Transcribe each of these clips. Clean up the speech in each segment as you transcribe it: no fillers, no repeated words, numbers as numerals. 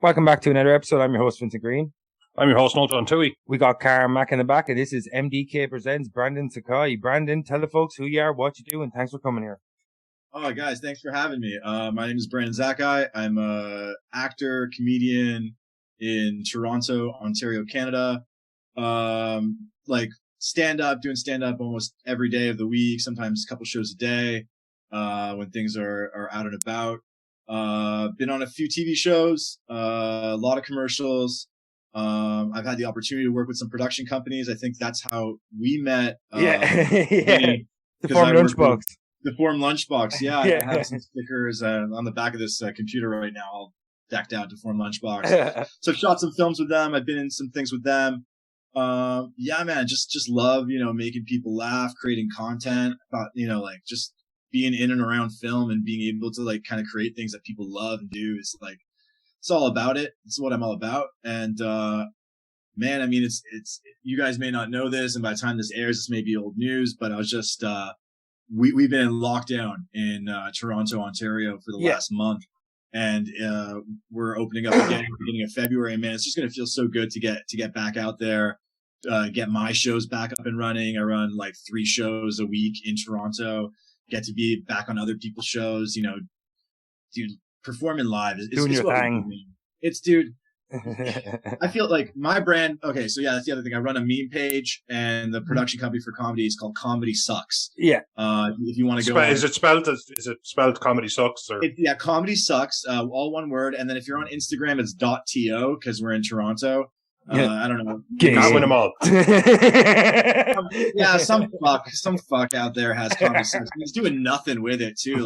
Welcome back to another episode. I'm your host, Vincent Green. I'm your host, Noel John Tui. We got Karen Mack in the back, and this is MDK Presents Brandon Zakkai. Brandon, tell the folks who you are, what you do, and thanks for coming here. Oh, guys, thanks for having me. My name is Brandon Zakkai. I'm a actor, comedian in Toronto, Ontario, Canada. Doing stand-up almost every day of the week, sometimes a couple shows a day when things are out and about. Been on a few TV shows, a lot of commercials. I've had the opportunity to work with some production companies. I think that's how we met. The Form Lunchbox. The Form Lunchbox. Yeah, I have some stickers on the back of this computer right now, all decked out to Form Lunchbox. So I've shot some films with them. I've been in some things with them. Yeah, man, just love, making people laugh, creating content, just being in and around film and being able to kind of create things that people love and do is it's all about it. It's what I'm all about. And, man, I mean, it's, you guys may not know this. And by the time this airs, this may be old news, but I was just, we've been in lockdown in, Toronto, Ontario for the last month. And, we're opening up again at the beginning of February. And man, it's just going to feel so good to get back out there, get my shows back up and running. I run 3 shows a week in Toronto. Get to be back on other people's shows, dude, performing live is doing your thing. It's, dude, I feel like my brand. Okay. So yeah, that's the other thing. I run a meme page and the production company for comedy is called Comedy Sucks. Yeah. If you want to go, is it spelled Comedy Sucks or? Yeah. Comedy Sucks. All one word. And then if you're on Instagram, it's .to because we're in Toronto. I don't know. Can't win them all. Yeah, some fuck out there has Comedy Sucks. He's doing nothing with it too.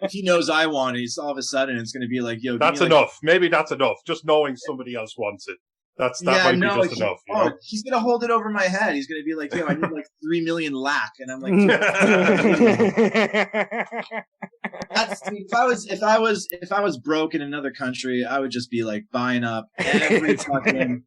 If he knows I want it, he's all of a sudden it's going to be yo. That's enough. Maybe that's enough. Just knowing somebody else wants it. That might be just enough. He's going to hold it over my head. He's going to be yo, I need 3 million lac, and I'm like, if I was broke in another country, I would just be buying up every fucking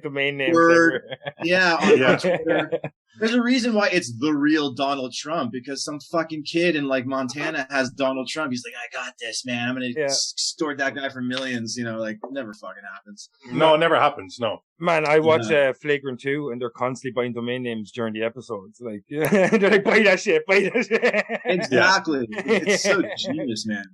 domain name word. On Twitter. There's a reason why it's the real Donald Trump, because some fucking kid in Montana has Donald Trump. He's like, I got this, man. I'm going to extort that guy for millions. It never fucking happens. No, it never happens. No. Man, I watch Flagrant 2 and they're constantly buying domain names during the episodes. They're like, buy that shit. Exactly. It's so genius, man.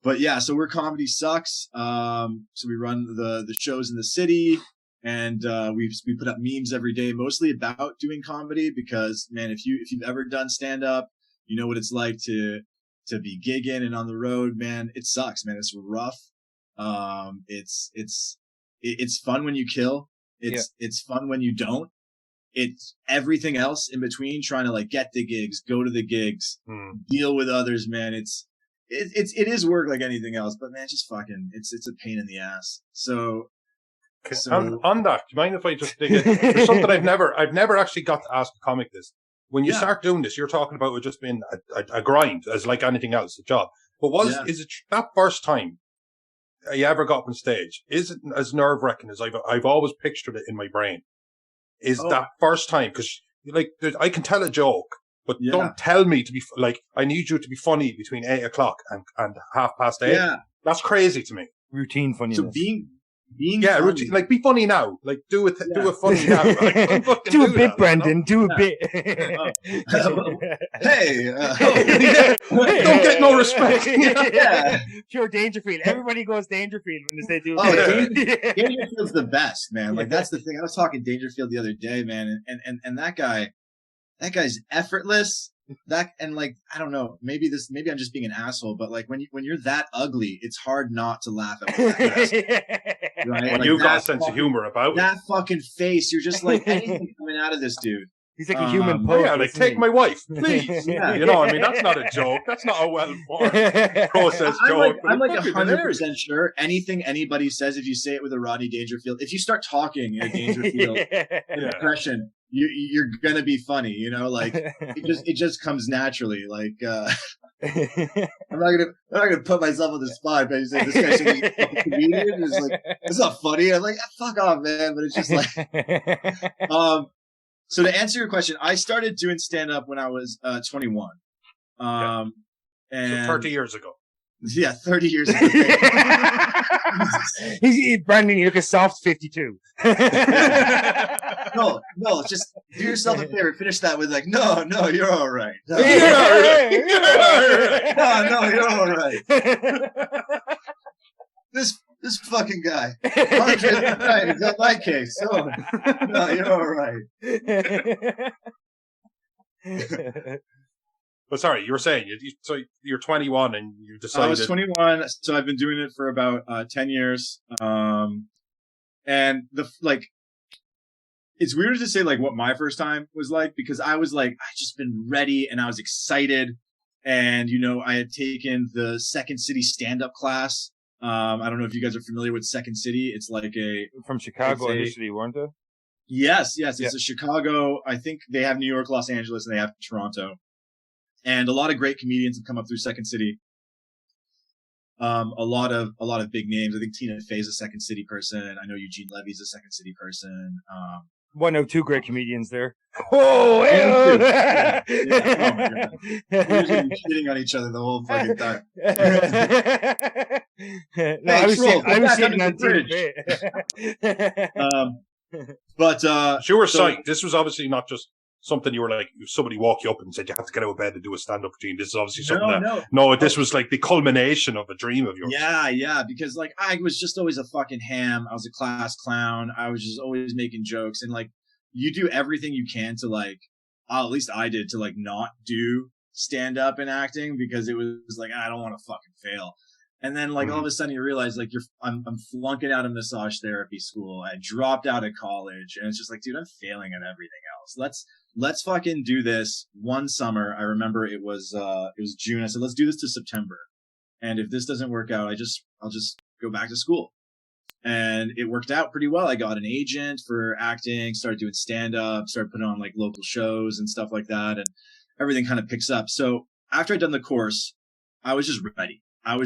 But yeah, so we're Comedy Sucks. So we run the shows in the city. And we put up memes every day, mostly about doing comedy, because man, if you've ever done stand up, you know what it's like to be gigging and on the road, man. It sucks, man. It's rough. It's fun when you kill. It's fun when you don't. It's everything else in between, trying to get the gigs, go to the gigs, deal with others, man. It is work like anything else, but man, just fucking it's a pain in the ass. So on that, do you mind if I just dig in? There's something I've never actually got to ask a comic this. When you start doing this, you're talking about it just being a grind, as like anything else, a job. But is it that first time you ever got up on stage? Is it as nerve wracking as I've always pictured it in my brain? Is that first time? Because I can tell a joke, but don't tell me to be I need you to be funny between 8:00 and 8:30. Yeah, that's crazy to me. Routine funniness. So being funny. Routine, be funny now. Do it funny now. Do a bit, Brandon. Do a bit. Hey, don't get no respect. Pure Dangerfield. Everybody goes Dangerfield when they do. Dangerfield's the best, man. That's the thing. I was talking Dangerfield the other day, man, and that guy's effortless. I don't know, maybe I'm just being an asshole, but when you're that ugly, it's hard not to laugh at that. Right? When you got a sense of humor about that fucking face, you're just anything coming out of this dude. He's like a human poet. Take my wife, please. That's not a joke. That's not a well-formed process joke. I'm 100% sure anything anybody says, if you say it with a Rodney Dangerfield, if you start talking in a Dangerfield impression, you're gonna be funny. It just comes naturally. I'm not gonna put myself on the spot, but you say this guy should be a comedian. It's not funny. I'm like, fuck off, man. But it's just so to answer your question, I started doing stand up when I was 21. So 30 years ago. Yeah, 30 years. Brandon, you look a soft 52. No, just do yourself a favor. Finish that with like, no, you're all right. No, You're all right. no, you're all right. This fucking guy. Right, is that my case? Oh, no, you're all right. But sorry, you were saying, so you're 21 and you decided... I was 21, so I've been doing it for about 10 years. And it's weird to say like what my first time was like, because I was like, I just been ready and I was excited. And, I had taken the Second City stand-up class. I don't know if you guys are familiar with Second City. It's like from Chicago initially, weren't they? Yes. It's a Chicago. I think they have New York, Los Angeles, and they have Toronto. And a lot of great comedians have come up through Second City. A lot of big names. I think Tina Fey's a Second City person. I know Eugene Levy's a Second City person. One of two great comedians there. Oh, yeah. Oh my God. We're just gonna be cheating on each other the whole fucking time. No, I was sitting on Tina Fey. But you were psyched. This was obviously not just something you were like, somebody walk you up and said you have to get out of bed and do a stand-up routine. This is obviously something this was like the culmination of a dream of yours. Yeah, because like I was just always a fucking ham. I was a class clown. I was just always making jokes, and like you do everything you can to like, at least I did, to like not do stand-up and acting, because it was like, I don't want to fucking fail. And then like all of a sudden you realize like I'm flunking out of massage therapy school. I dropped out of college, and it's just like, dude, I'm failing at everything else. Let's fucking do this. One summer, I remember it was June. I said, let's do this to September. And if this doesn't work out, I'll just go back to school. And it worked out pretty well. I got an agent for acting, started doing stand up, started putting on like local shows and stuff like that. And everything kind of picks up. So after I'd done the course, I was just ready. I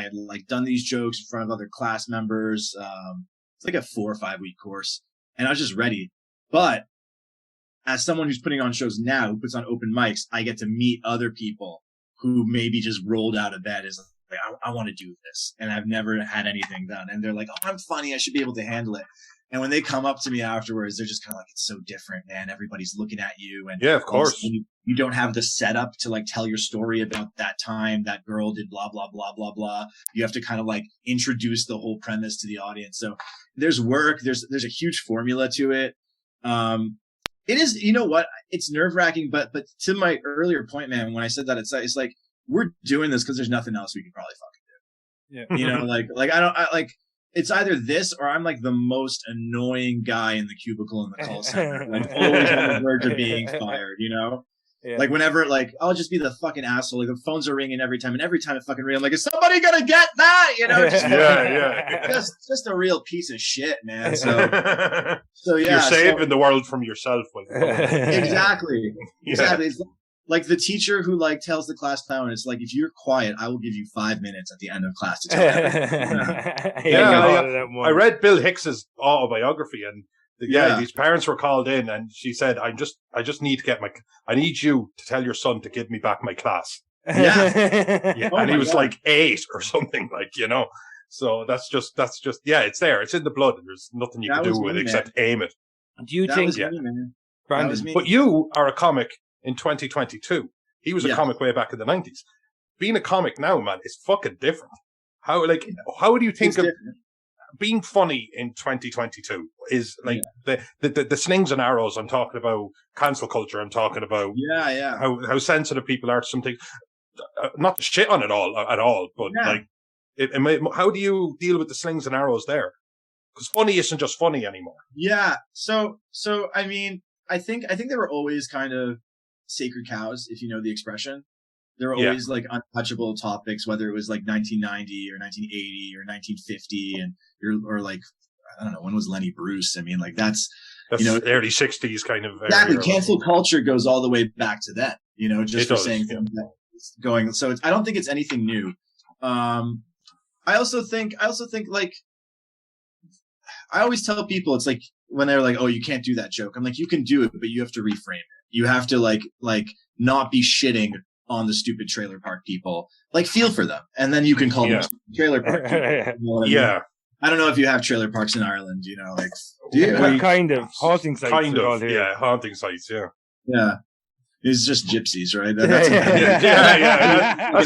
had like done these jokes in front of other class members. It's like a 4 or 5 week course, and I was just ready. But as someone who's putting on shows now, who puts on open mics, I get to meet other people who maybe just rolled out of bed as like, I want to do this, and I've never had anything done. And they're like, oh, I'm funny. I should be able to handle it. And when they come up to me afterwards, they're just kind of like, it's so different, man. Everybody's looking at you. And yeah, of course. You don't have the setup to like tell your story about that time that girl did blah, blah, blah, blah, blah. You have to kind of like introduce the whole premise to the audience. So there's work. There's a huge formula to it. It is, you know what? It's nerve wracking, but to my earlier point, man, when I said that, it's like, we're doing this because there's nothing else we could probably fucking do. Yeah. It's either this or I'm like the most annoying guy in the cubicle in the call center. Like always on the verge of being fired, Yeah. Like whenever, like, I'll just be the fucking asshole. Like the phones are ringing every time, and every time it fucking rings, I'm like, is somebody gonna get that? Just a real piece of shit, man. So yeah. You're saving the world from yourself. Exactly. It's like the teacher who like tells the class clown, it's like, if you're quiet, I will give you 5 minutes at the end of class to tell everything. I read Bill Hicks's autobiography, and these parents were called in, and she said, I just need to I need you to tell your son to give me back my class. Yeah. And he was like 8 or something, So that's just, it's there. It's in the blood, and there's nothing you can do with it except aim it. Do you think, Brandon, but you are a comic in 2022. He was a comic way back in the 90s. Being a comic now, man, is fucking different. How do you think of being funny in 2022? Is like the slings and arrows. I'm talking about cancel culture. I'm talking about how sensitive people are to something. Not to shit on it at all, but how do you deal with the slings and arrows there? Because funny isn't just funny anymore. Yeah. So I mean, I think they were always kind of sacred cows, if you know the expression. There were always like untouchable topics, whether it was like 1990 or 1980 or 1950, or like, I don't know, when was Lenny Bruce? I mean, like that's early 60s kind of. Exactly. Cancel culture goes all the way back to then, just for saying things that going. So I don't think it's anything new. I also think like, I always tell people, it's like when they're like, oh, you can't do that joke. I'm like, you can do it, but you have to reframe it. You have to like not be shitting on the stupid trailer park people. Like, feel for them, and then you can call them trailer park people. You know what I mean? I don't know if you have trailer parks in Ireland. You know, like kind of haunting sites. Haunting sites. Yeah. It's just gypsies, right? That's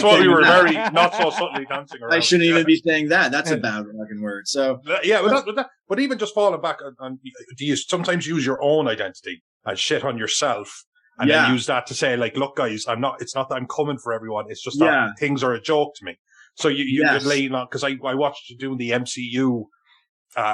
why we were very not so subtly dancing around. I shouldn't even be saying that. That's a bad fucking word. So but even just falling back on, do you sometimes use your own identity and shit on yourself, and then use that to say, like, look, guys, it's not that I'm coming for everyone. It's just that things are a joke to me. So you could lay on, because I watched you doing the MCU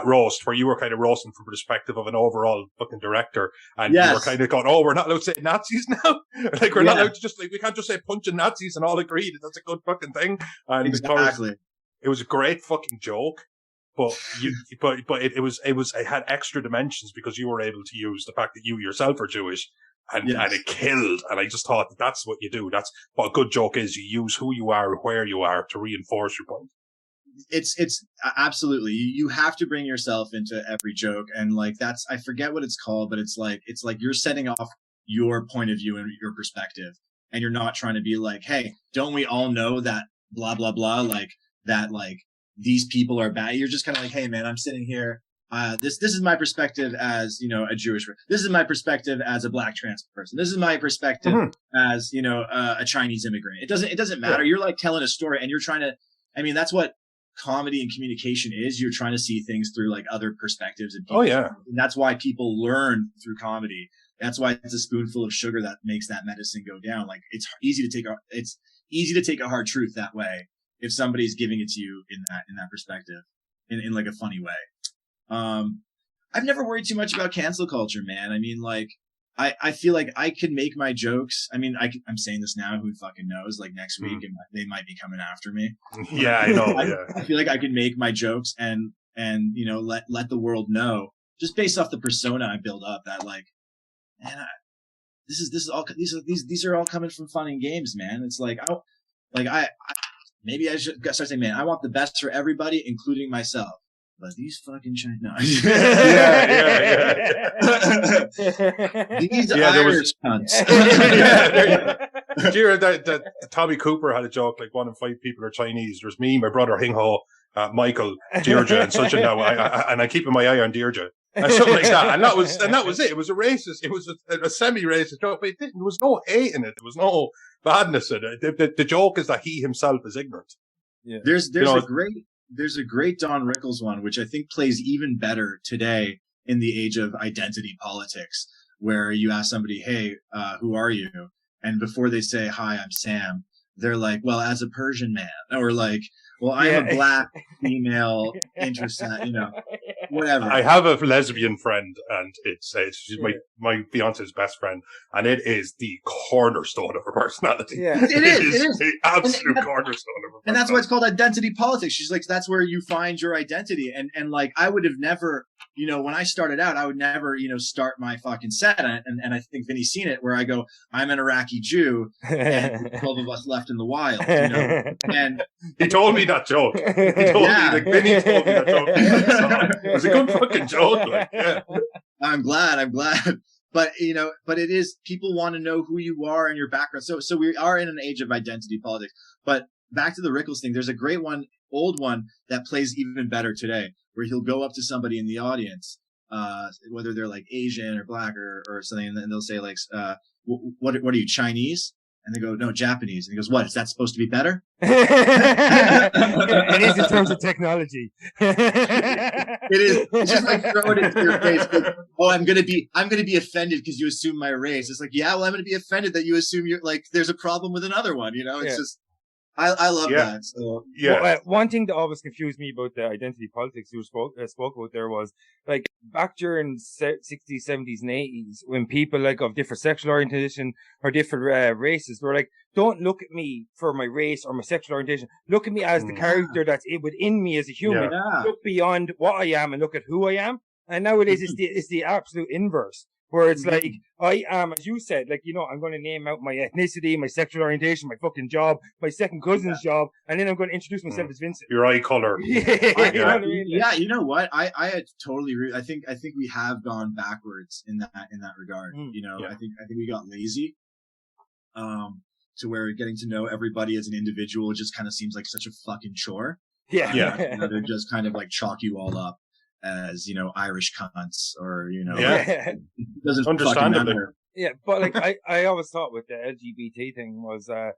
roast, where you were kind of roasting from the perspective of an overall fucking director, and you were kind of going, "Oh, we're not allowed to say Nazis now. Like, we're not allowed to just, like, we can't just say punching Nazis and all agree that that's a good fucking thing." And exactly, it was a great fucking joke, but it had extra dimensions because you were able to use the fact that you yourself are Jewish, and it killed. And I just thought that's what you do. That's what a good joke is. You use who you are, where you are, to reinforce your point. It's absolutely, you have to bring yourself into every joke, and like, that's, I forget what it's called, but it's like you're setting off your point of view and your perspective, and you're not trying to be like, hey, don't we all know that blah blah blah, like that, like these people are bad. You're just kind of like, hey man, I'm sitting here, this is my perspective as, you know, a Jewish, this is my perspective as a black trans person, this is my perspective as, you know, a Chinese immigrant. It doesn't matter. You're like telling a story, and you're trying to, I mean, that's what comedy and communication is. You're trying to see things through like other perspectives, and and that's why people learn through comedy. That's why it's a spoonful of sugar that makes that medicine go down. Like, it's easy to take a hard truth that way if somebody's giving it to you in that perspective, in like a funny way. I've never worried too much about cancel culture, man. I mean, like, I feel like I can make my jokes. I mean, I'm saying this now, who fucking knows, like next week and they might be coming after me. Yeah, I know. I feel like I can make my jokes and, you know, let the world know, just based off the persona I build up, that like, man, these are all coming from fun and games, man. It's like, maybe I should start saying, man, I want the best for everybody, including myself. But these fucking Chinese. These Irish cunts. Did you hear that Tommy Cooper had a joke, like 1 in 5 people are Chinese? There's me, my brother Hing Ho, Michael, Deirdre, and such, and now and I'm keeping my eye on Deirdre. And something like that. And that was it. It was a racist, it was a semi-racist joke, but there was no hate in it. There was no badness in it. The joke is that he himself is ignorant. Yeah. There's a great Don Rickles one, which I think plays even better today in the age of identity politics, where you ask somebody, hey, who are you? And before they say, hi, I'm Sam, they're like, well, as a Persian man, or like, well, I'm a black female intersex, you know, whatever. I have a lesbian friend, and she's my fiance's best friend, and it is the cornerstone of her personality. Yeah, it is the absolute cornerstone of her personality. And that's why it's called identity politics. She's like, that's where you find your identity. And like, I would have never, you know, when I started out, I would never, you know, start my fucking set. And I think Vinny's seen it, where I go, I'm an Iraqi Jew, and 12 of us left in the wild, you know. And he told me that joke. Vinny told me that joke. It was a good fucking joke. Like, yeah. I'm glad. But, you know, it is, people want to know who you are and your background. So we are in an age of identity politics. But back to the Rickles thing, there's a great one, old one, that plays even better today, where he'll go up to somebody in the audience, whether they're like Asian or black or something, and they'll say like, what are you, Chinese? And they go, no, Japanese. And he goes, what, is that supposed to be better? It is in terms of technology. It is. It's just like throwing it into your face. Like, oh, I'm gonna be offended because you assume my race. It's like, yeah, well, I'm gonna be offended that you assume you're like, there's a problem with another one. You know, it's just, I love that. So well, one thing that always confused me about the identity politics you spoke about there was, like, back during 60s, 70s, and 80s, when people like of different sexual orientation or different races were like, don't look at me for my race or my sexual orientation. Look at me as the character that's within me as a human. Yeah. Look beyond what I am and look at who I am. And nowadays it's the absolute inverse, where it's like, I am, as you said, like, you know, I'm going to name out my ethnicity, my sexual orientation, my fucking job, my second cousin's job, and then I'm going to introduce myself as Vincent. Your eye color. Yeah, you know what? I totally agree. I think we have gone backwards in that regard. You know, I think we got lazy. to where getting to know everybody as an individual just kind of seems like such a fucking chore. Yeah. They're just kind of like chalk you all up as, you know, Irish cunts or, you know, Yeah. it doesn't Understandably. fucking matter. Yeah, but like I always thought with the LGBT thing was that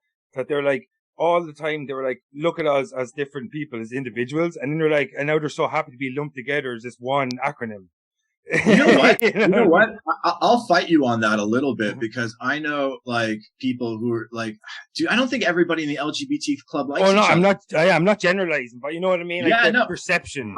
they're like all the time they were like, look at us as different people, as individuals, and then they're like, and now they're so happy to be lumped together as this one acronym. You know what? You know what? I'll fight you on that a little bit because I know like people who are like, dude, I don't think everybody in the LGBT club likes each other. I'm not generalizing, but you know what I mean? Like perception.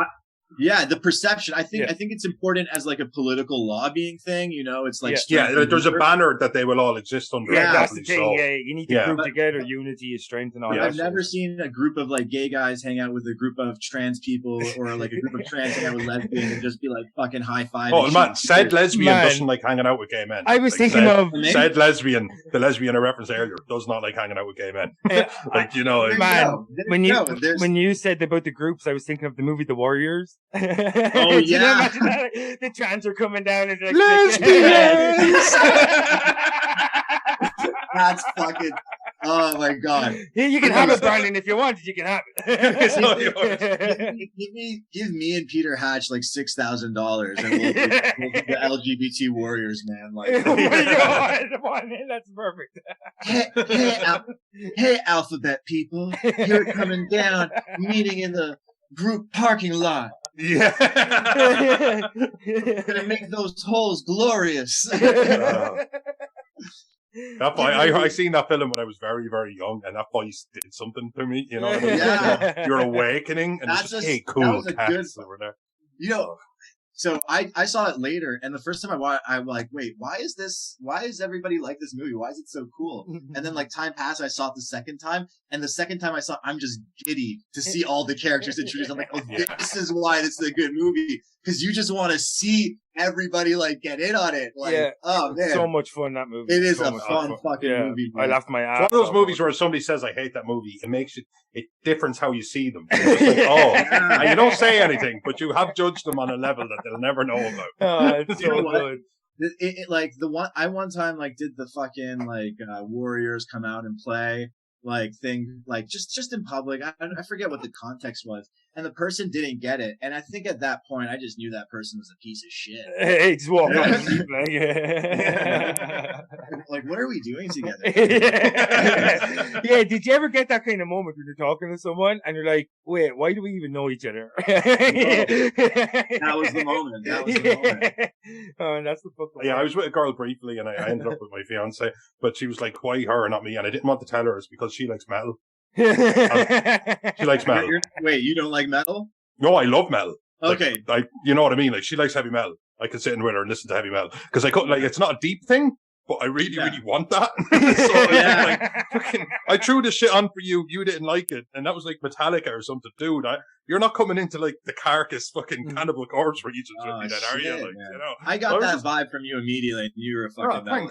Yeah, the perception. I think it's important as like a political lobbying thing. You know, it's like there's a banner that they will all exist under. Yeah, that's the thing. So, yeah, you need to group together. Unity is strength and all that. I've never seen a group of like gay guys hang out with a group of trans people, or like a group of trans hang out with lesbians and just be like fucking high five. Oh man, said lesbian doesn't like hanging out with gay men. I was thinking said lesbian. The lesbian I referenced earlier does not like hanging out with gay men. Like you know, man. When you said about the groups, I was thinking of the movie The Warriors. Oh yeah, the trans are coming down and like lesbians. That's fucking. Oh my god! You can have it, Brandon, if you want. You can have it. Give me and Peter Hatch like $6,000, and we'll be the LGBT warriors, man. Like, oh my god, that's perfect. Hey, alphabet people, you're coming down, meeting in the group parking lot. Yeah. Gonna make those holes glorious. I seen that film when I was very, very young, and that voice did something to me. You know what I mean? Yeah. You're awakening, and it's just, hey, cool cats over there. You know, so I saw it later, and the first time I watched, I'm like, wait, why is everybody like this movie? Why is it so cool? And then like time passed, I saw it the second time, and the second time I saw it, I'm just giddy to see all the characters introduced. I'm like, oh, this is why this is a good movie, because you just want to see everybody like get in on it. Like, oh man, so much fun that movie. It is a fun fucking movie. Man. I laughed my ass. It's one of those movies where somebody says, "I hate that movie." It makes it different how you see them. It's like, and you don't say anything, but you have judged them on a level that they'll never know about. Oh, it's so good. It like the one time like did the fucking like Warriors come out and play like thing like just in public. I forget what the context was, and the person didn't get it. And I think at that point I just knew that person was a piece of shit. Hey, just walk on. Like, what are we doing together? Yeah, did you ever get that kind of moment when you're talking to someone and you're like, wait, why do we even know each other? That was the moment. Oh, and that's the fucking I was with a girl briefly, and I ended up with my fiance, but she was like, why her, not me? And I didn't want to tell her it's because she likes metal. She likes metal. Wait, you don't like metal? No, I love metal. Okay. Like, you know what I mean? Like, she likes heavy metal. I could sit in with her and listen to heavy metal. Because I couldn't, like, it's not a deep thing, but I really, really want that. So I threw this shit on for you. You didn't like it. And that was like Metallica or something. Dude, you're not coming into like the Carcass fucking Cannibal Corpse regions with me then, are you? Like, you know? I got that vibe from you immediately. You were a fucking metal.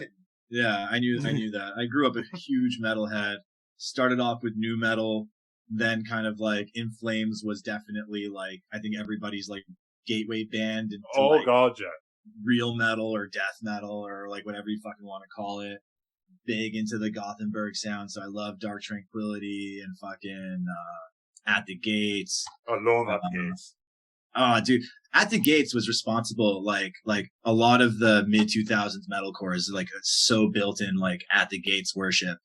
Yeah, I knew that. I grew up a huge metalhead. Started off with new metal, then kind of like In Flames was definitely like, I think everybody's like gateway band into real metal or death metal or like whatever you fucking want to call it. Big into the Gothenburg sound, so I love Dark Tranquility and fucking At the Gates. I love At the Gates. Oh, dude, At the Gates was responsible. Like a lot of the mid 2000s metalcore is like so built in like At the Gates worship.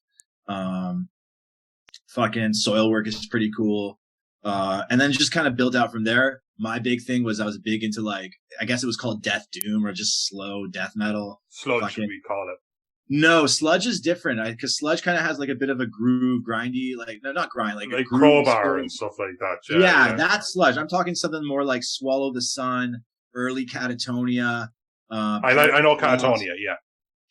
Fucking Soilwork is pretty cool. And then just kind of built out from there. My big thing was I was big into like, I guess it was called Death Doom or just slow death metal. Sludge, we call it. No, sludge is different because sludge kind of has like a bit of a groove, grindy, like no, not grind, like a crowbar and stuff like that. Yeah, that's sludge. I'm talking something more like Swallow the Sun, early Catatonia. I know Catatonia, yeah.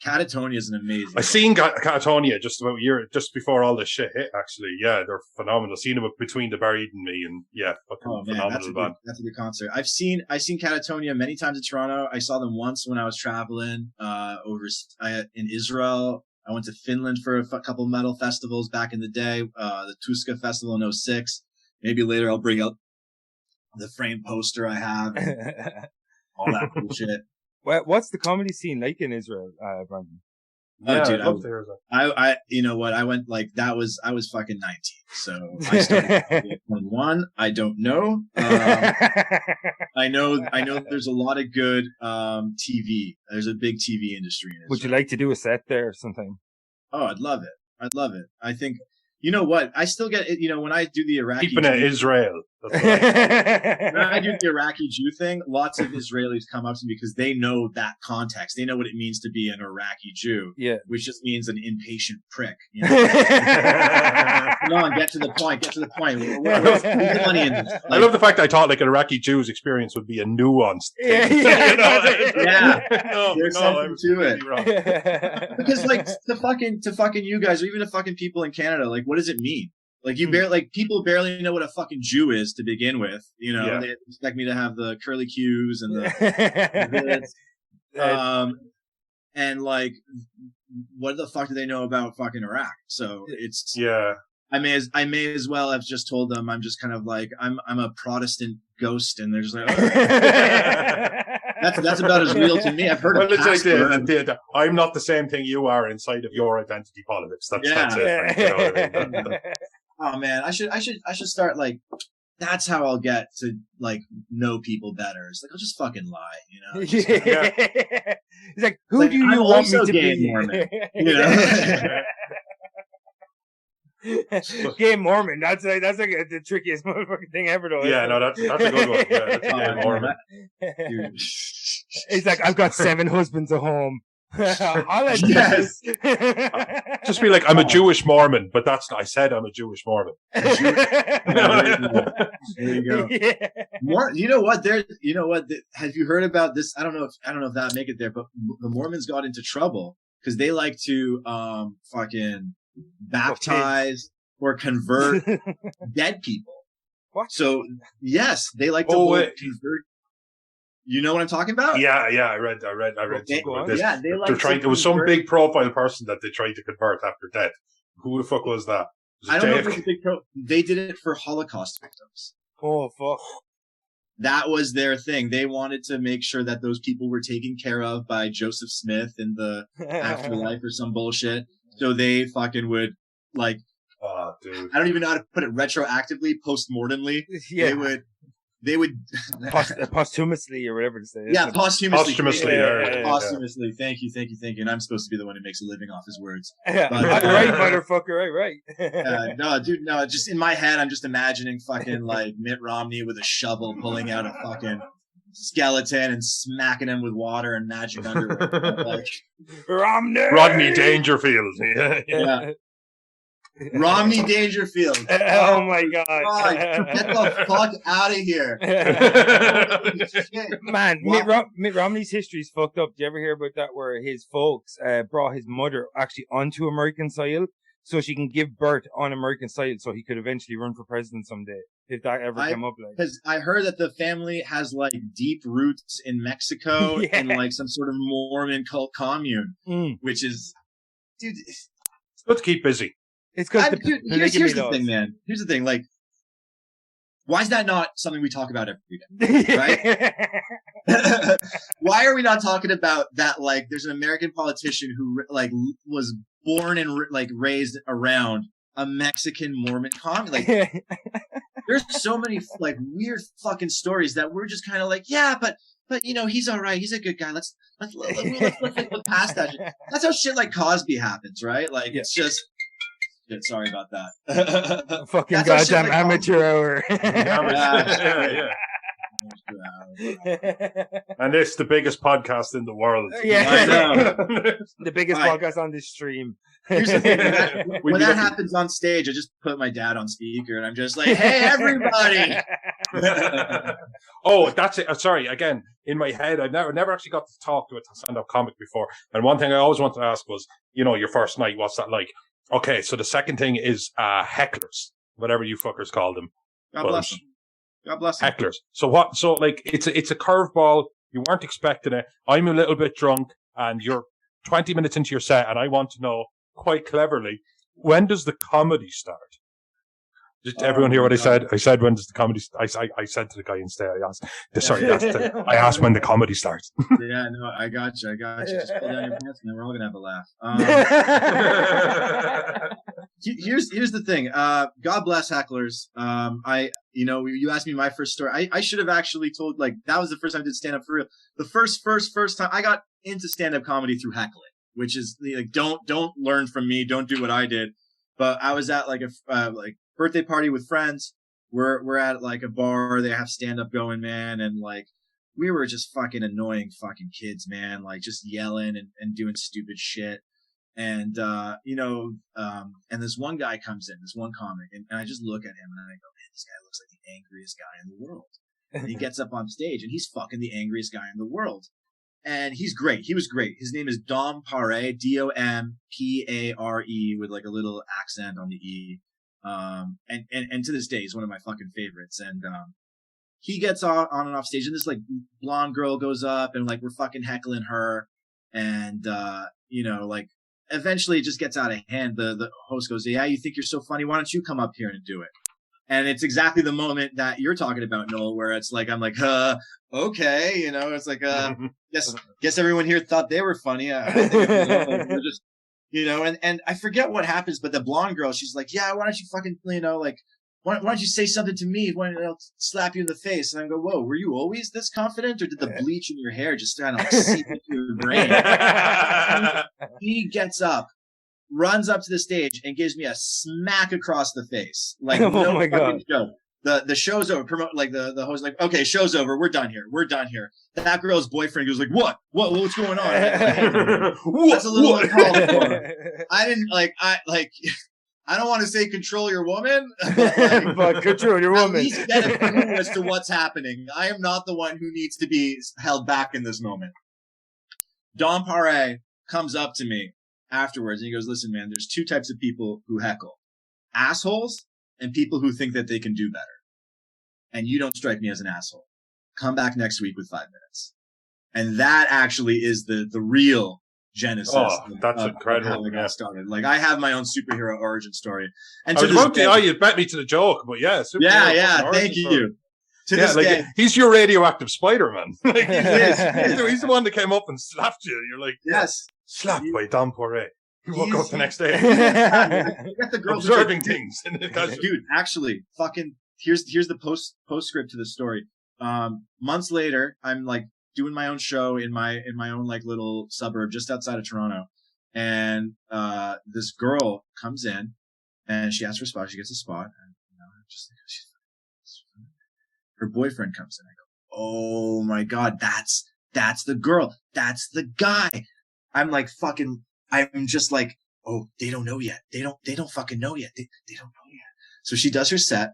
Catatonia is an amazing. I seen Catatonia just about a year, just before all this shit hit. Actually, yeah, they're phenomenal. I seen them Between the Buried and Me, and yeah, fucking phenomenal. That's a good concert. I've seen Catatonia many times in Toronto. I saw them once when I was traveling in Israel. I went to Finland for a couple metal festivals back in the day. The Tuska Festival in 2006. Maybe later I'll bring out the framed poster I have. All that cool shit. What's the comedy scene like in Israel, Brandon? Oh, dude, I'd love to hear that. I, you know what? I went like that was I was fucking 19, so I started at 21. I don't know. I know. There's a lot of good TV. There's a big TV industry in Israel. Would you like to do a set there sometime? Oh, I'd love it. I think. You know what? I still get it. You know, when I do the Iraqi Keeping it Israel. That's what when I do the Iraqi Jew thing, lots of Israelis come up to me because they know that context. They know what it means to be an Iraqi Jew, which just means an impatient prick. You know? Come on, get to the point. Get to the point. Money in this. I love the fact I thought like an Iraqi Jew's experience would be a nuanced thing. There's something to it. Because like to fucking you guys, or even to fucking people in Canada, like what does it mean? Like people barely know what a fucking Jew is to begin with. You know, they expect me to have the curly Qs and the and like, what the fuck do they know about fucking Iraq? So it's I may as well have just told them I'm just kind of like I'm a Protestant ghost, and they're just like, that's about as real to me. I've heard of Casper. I'm not the same thing you are inside of your identity politics. That's it. You know what I mean? Oh man, I should start like. That's how I'll get to like know people better. It's like I'll just fucking lie, you know. It's like, who do you want me to be? Mormon, you know? Gay Mormon. That's like the trickiest motherfucking thing ever, though. Yeah, no, that's a good one. Yeah, that's Gay Mormon. It's like, I've got 7 husbands at home. I'll let yes. Just be like, I'm a Jewish Mormon, but that's not, I said I'm a Jewish Mormon. There you go. Yeah. You know what? Have you heard about this? I don't know if that make it there, but the Mormons got into trouble because they like to fucking baptize or convert dead people. What? So yes, they like to convert. You know what I'm talking about? Yeah, I read something about this. Yeah, there was some big profile person that they tried to convert after death. Who the fuck was that? I don't know if it was a big they did it for Holocaust victims. Oh, fuck. That was their thing. They wanted to make sure that those people were taken care of by Joseph Smith in the afterlife or some bullshit. So they fucking would like, dude. I don't even know how to put it retroactively, post-mortemly. Yeah. They would posthumously or whatever to say. Yeah, posthumously. Posthumously. Thank you. And I'm supposed to be the one who makes a living off his words. Yeah. But, right, motherfucker. Right. No, dude. No. Just in my head, I'm just imagining fucking like Mitt Romney with a shovel pulling out a fucking skeleton and smacking him with water and magic underwear. Like, Rodney Dangerfield. Yeah. Romney Dangerfield. Oh my God. Get the fuck out of here. Man, Mitt Romney's history is fucked up. Did you ever hear about that where his folks brought his mother actually onto American soil so she can give birth on American soil so he could eventually run for president someday, if that ever came up? Like, because I heard that the family has like deep roots in Mexico in like some sort of Mormon cult commune, which is, dude, let's keep busy. It's because here's the thing, man. Here's the thing, like, why is that not something we talk about every day, right? Why are we not talking about that? Like, there's an American politician who like was born and like raised around a Mexican Mormon commune. Like, there's so many like weird fucking stories that we're just kind of like, yeah, but you know, he's all right. He's a good guy. Let's look past that. That's how shit like Cosby happens, right? Like, it's just. Sorry about that. Fucking goddamn amateur hour. And it's the biggest podcast in the world. Yeah, I know. The biggest podcast on this stream. Here's the thing, when that happens on stage, I just put my dad on speaker and I'm just like, hey, everybody. Oh, that's it. Sorry, again, in my head, I've never actually got to talk to a stand-up comic before. And one thing I always wanted to ask was, you know, your first night, what's that like? Okay, so the second thing is hecklers, whatever you fuckers call them. God bless them. Hecklers. So what? So like, it's a curveball. You weren't expecting it. I'm a little bit drunk, and you're 20 minutes into your set, and I want to know quite cleverly, when does the comedy start? Did everyone hear what I said? I said when the comedy. I said to the guy instead. I asked when the comedy starts. Yeah, no, I got you. Just pull down your pants, and then we're all gonna have a laugh. Here's the thing. God bless hecklers. You asked me my first story. I should have actually told, like, that was the first time I did stand up for real. The first time I got into stand up comedy through heckling, which is like, don't learn from me. Don't do what I did. But I was at like a birthday party with friends. We're at like a bar. They have stand up going, man, and like we were just fucking annoying fucking kids, man. Like just yelling and doing stupid shit. And and this one guy comes in, this one comic, and I just look at him and I go, man, this guy looks like the angriest guy in the world. And he gets up on stage and he's fucking the angriest guy in the world. And he's great. He was great. His name is Dom Pare, Dompare, with like a little accent on the E. And to this day, he's one of my fucking favorites. And he gets on and off stage, and this like blonde girl goes up, and like we're fucking heckling her, and like eventually it just gets out of hand. The host goes, "Yeah, you think you're so funny? Why don't you come up here and do it?" And it's exactly the moment that you're talking about, Noel, where it's like, I'm like, okay, it's like, guess everyone here thought they were funny. I think, we're just, and I forget what happens, but the blonde girl, she's like, yeah, why don't you fucking, why don't you say something to me when I'll slap you in the face? And I go, whoa, were you always this confident, or did the bleach in your hair just kind of like seep into your brain? He gets up, runs up to the stage, and gives me a smack across the face. Like, no my fucking God. Show. The show's over. The host, like, okay, show's over. We're done here. That girl's boyfriend goes like, what's going on? That's a little uncalled for. I didn't I don't want to say control your woman, but control your woman. At least get a clue as to what's happening. I am not the one who needs to be held back in this moment. Dom Pare comes up to me afterwards and he goes, listen, man, there's two types of people who heckle: assholes and people who think that they can do better. And you don't strike me as an asshole. Come back next week with 5 minutes. And that actually is the real genesis. That's incredible. How I got started. Like, I have my own superhero origin story. And you bet me to the joke, but yeah. Thank you. To this day, he's your radioactive Spider-Man. He's the one that came up and slapped you. You're like, yes, slapped by Dom Pare. You woke up the next day. Get the girls observing things. Dude, actually, fucking, here's the postscript to the story. Months later, I'm like doing my own show in my own like little suburb just outside of Toronto, and this girl comes in and she asks for a spot. She gets a spot, and her boyfriend comes in. I go, oh my God, that's the girl. That's the guy. I'm like fucking, I'm just like, oh, they don't know yet. They don't fucking know yet. They don't know yet. So she does her set.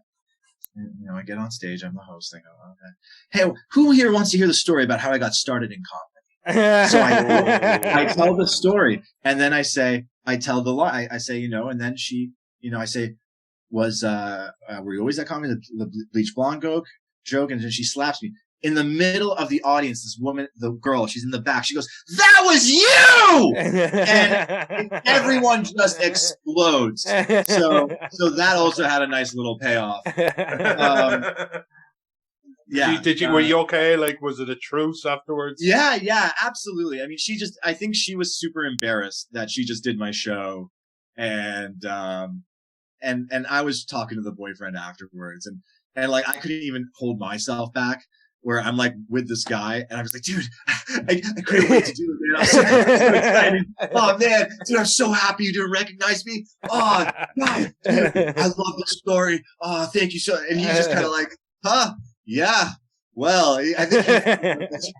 And, I get on stage. I'm the host. I go, okay. Hey, who here wants to hear the story about how I got started in comedy? So I tell the story, and then I tell the lie. I say, and then she, I say, were you always at comedy? The bleach blonde joke, and then she slaps me in the middle of the audience. This woman, the girl, she's in the back. She goes, "That was you!" and everyone just explodes. So that also had a nice little payoff. Yeah. Were you okay? Like, was it a truce afterwards? Yeah, absolutely. I mean, I think she was super embarrassed that she just did my show, and I was talking to the boyfriend afterwards, and like I couldn't even hold myself back, where I'm like with this guy, and I was like, dude, I couldn't wait to do it, man. I was so excited. Oh man, dude, I'm so happy you didn't recognize me. Oh God, dude, I love this story. Oh, thank you so. And he's just kind of like, huh? Yeah. Well, I think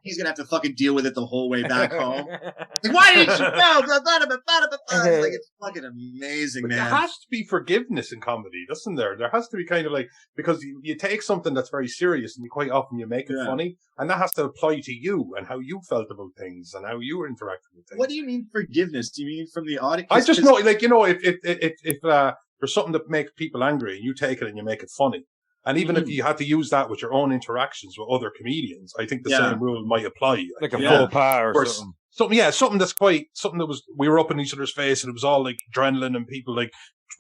he's gonna have to fucking deal with it the whole way back home. Like, why didn't you know? Like, it's fucking amazing, man. There has to be forgiveness in comedy, doesn't there? There has to be kind of like, because you take something that's very serious and quite often you make it funny, and that has to apply to you and how you felt about things and how you were interacting with things. What do you mean forgiveness? Do you mean from the audience? I just know, like, if there's something that makes people angry and you take it and you make it funny. And even if you had to use that with your own interactions with other comedians, I think the same rule might apply. Like a faux pas or something. something that's something that was, we were up in each other's face and it was all like adrenaline and people like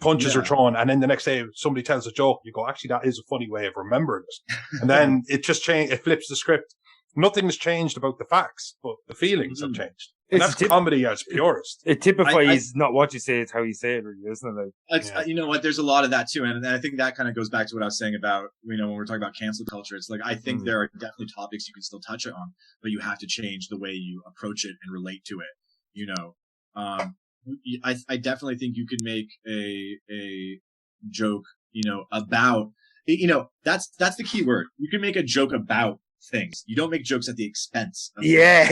punches are thrown. And then the next day somebody tells a joke, you go, actually, that is a funny way of remembering it. And then it just it flips the script. Nothing has changed about the facts, but the feelings have changed. And that's comedy at its purest. It typifies not what you say, it's how you say it, really, isn't it? Like, you know what? There's a lot of that too, and I think that kind of goes back to what I was saying about, you know, when we're talking about cancel culture. It's like, I think there are definitely topics you can still touch it on, but you have to change the way you approach it and relate to it. You know, I definitely think you could make a joke, you know, about, you know, that's the key word. You can make a joke about things. You don't make jokes at the expense of I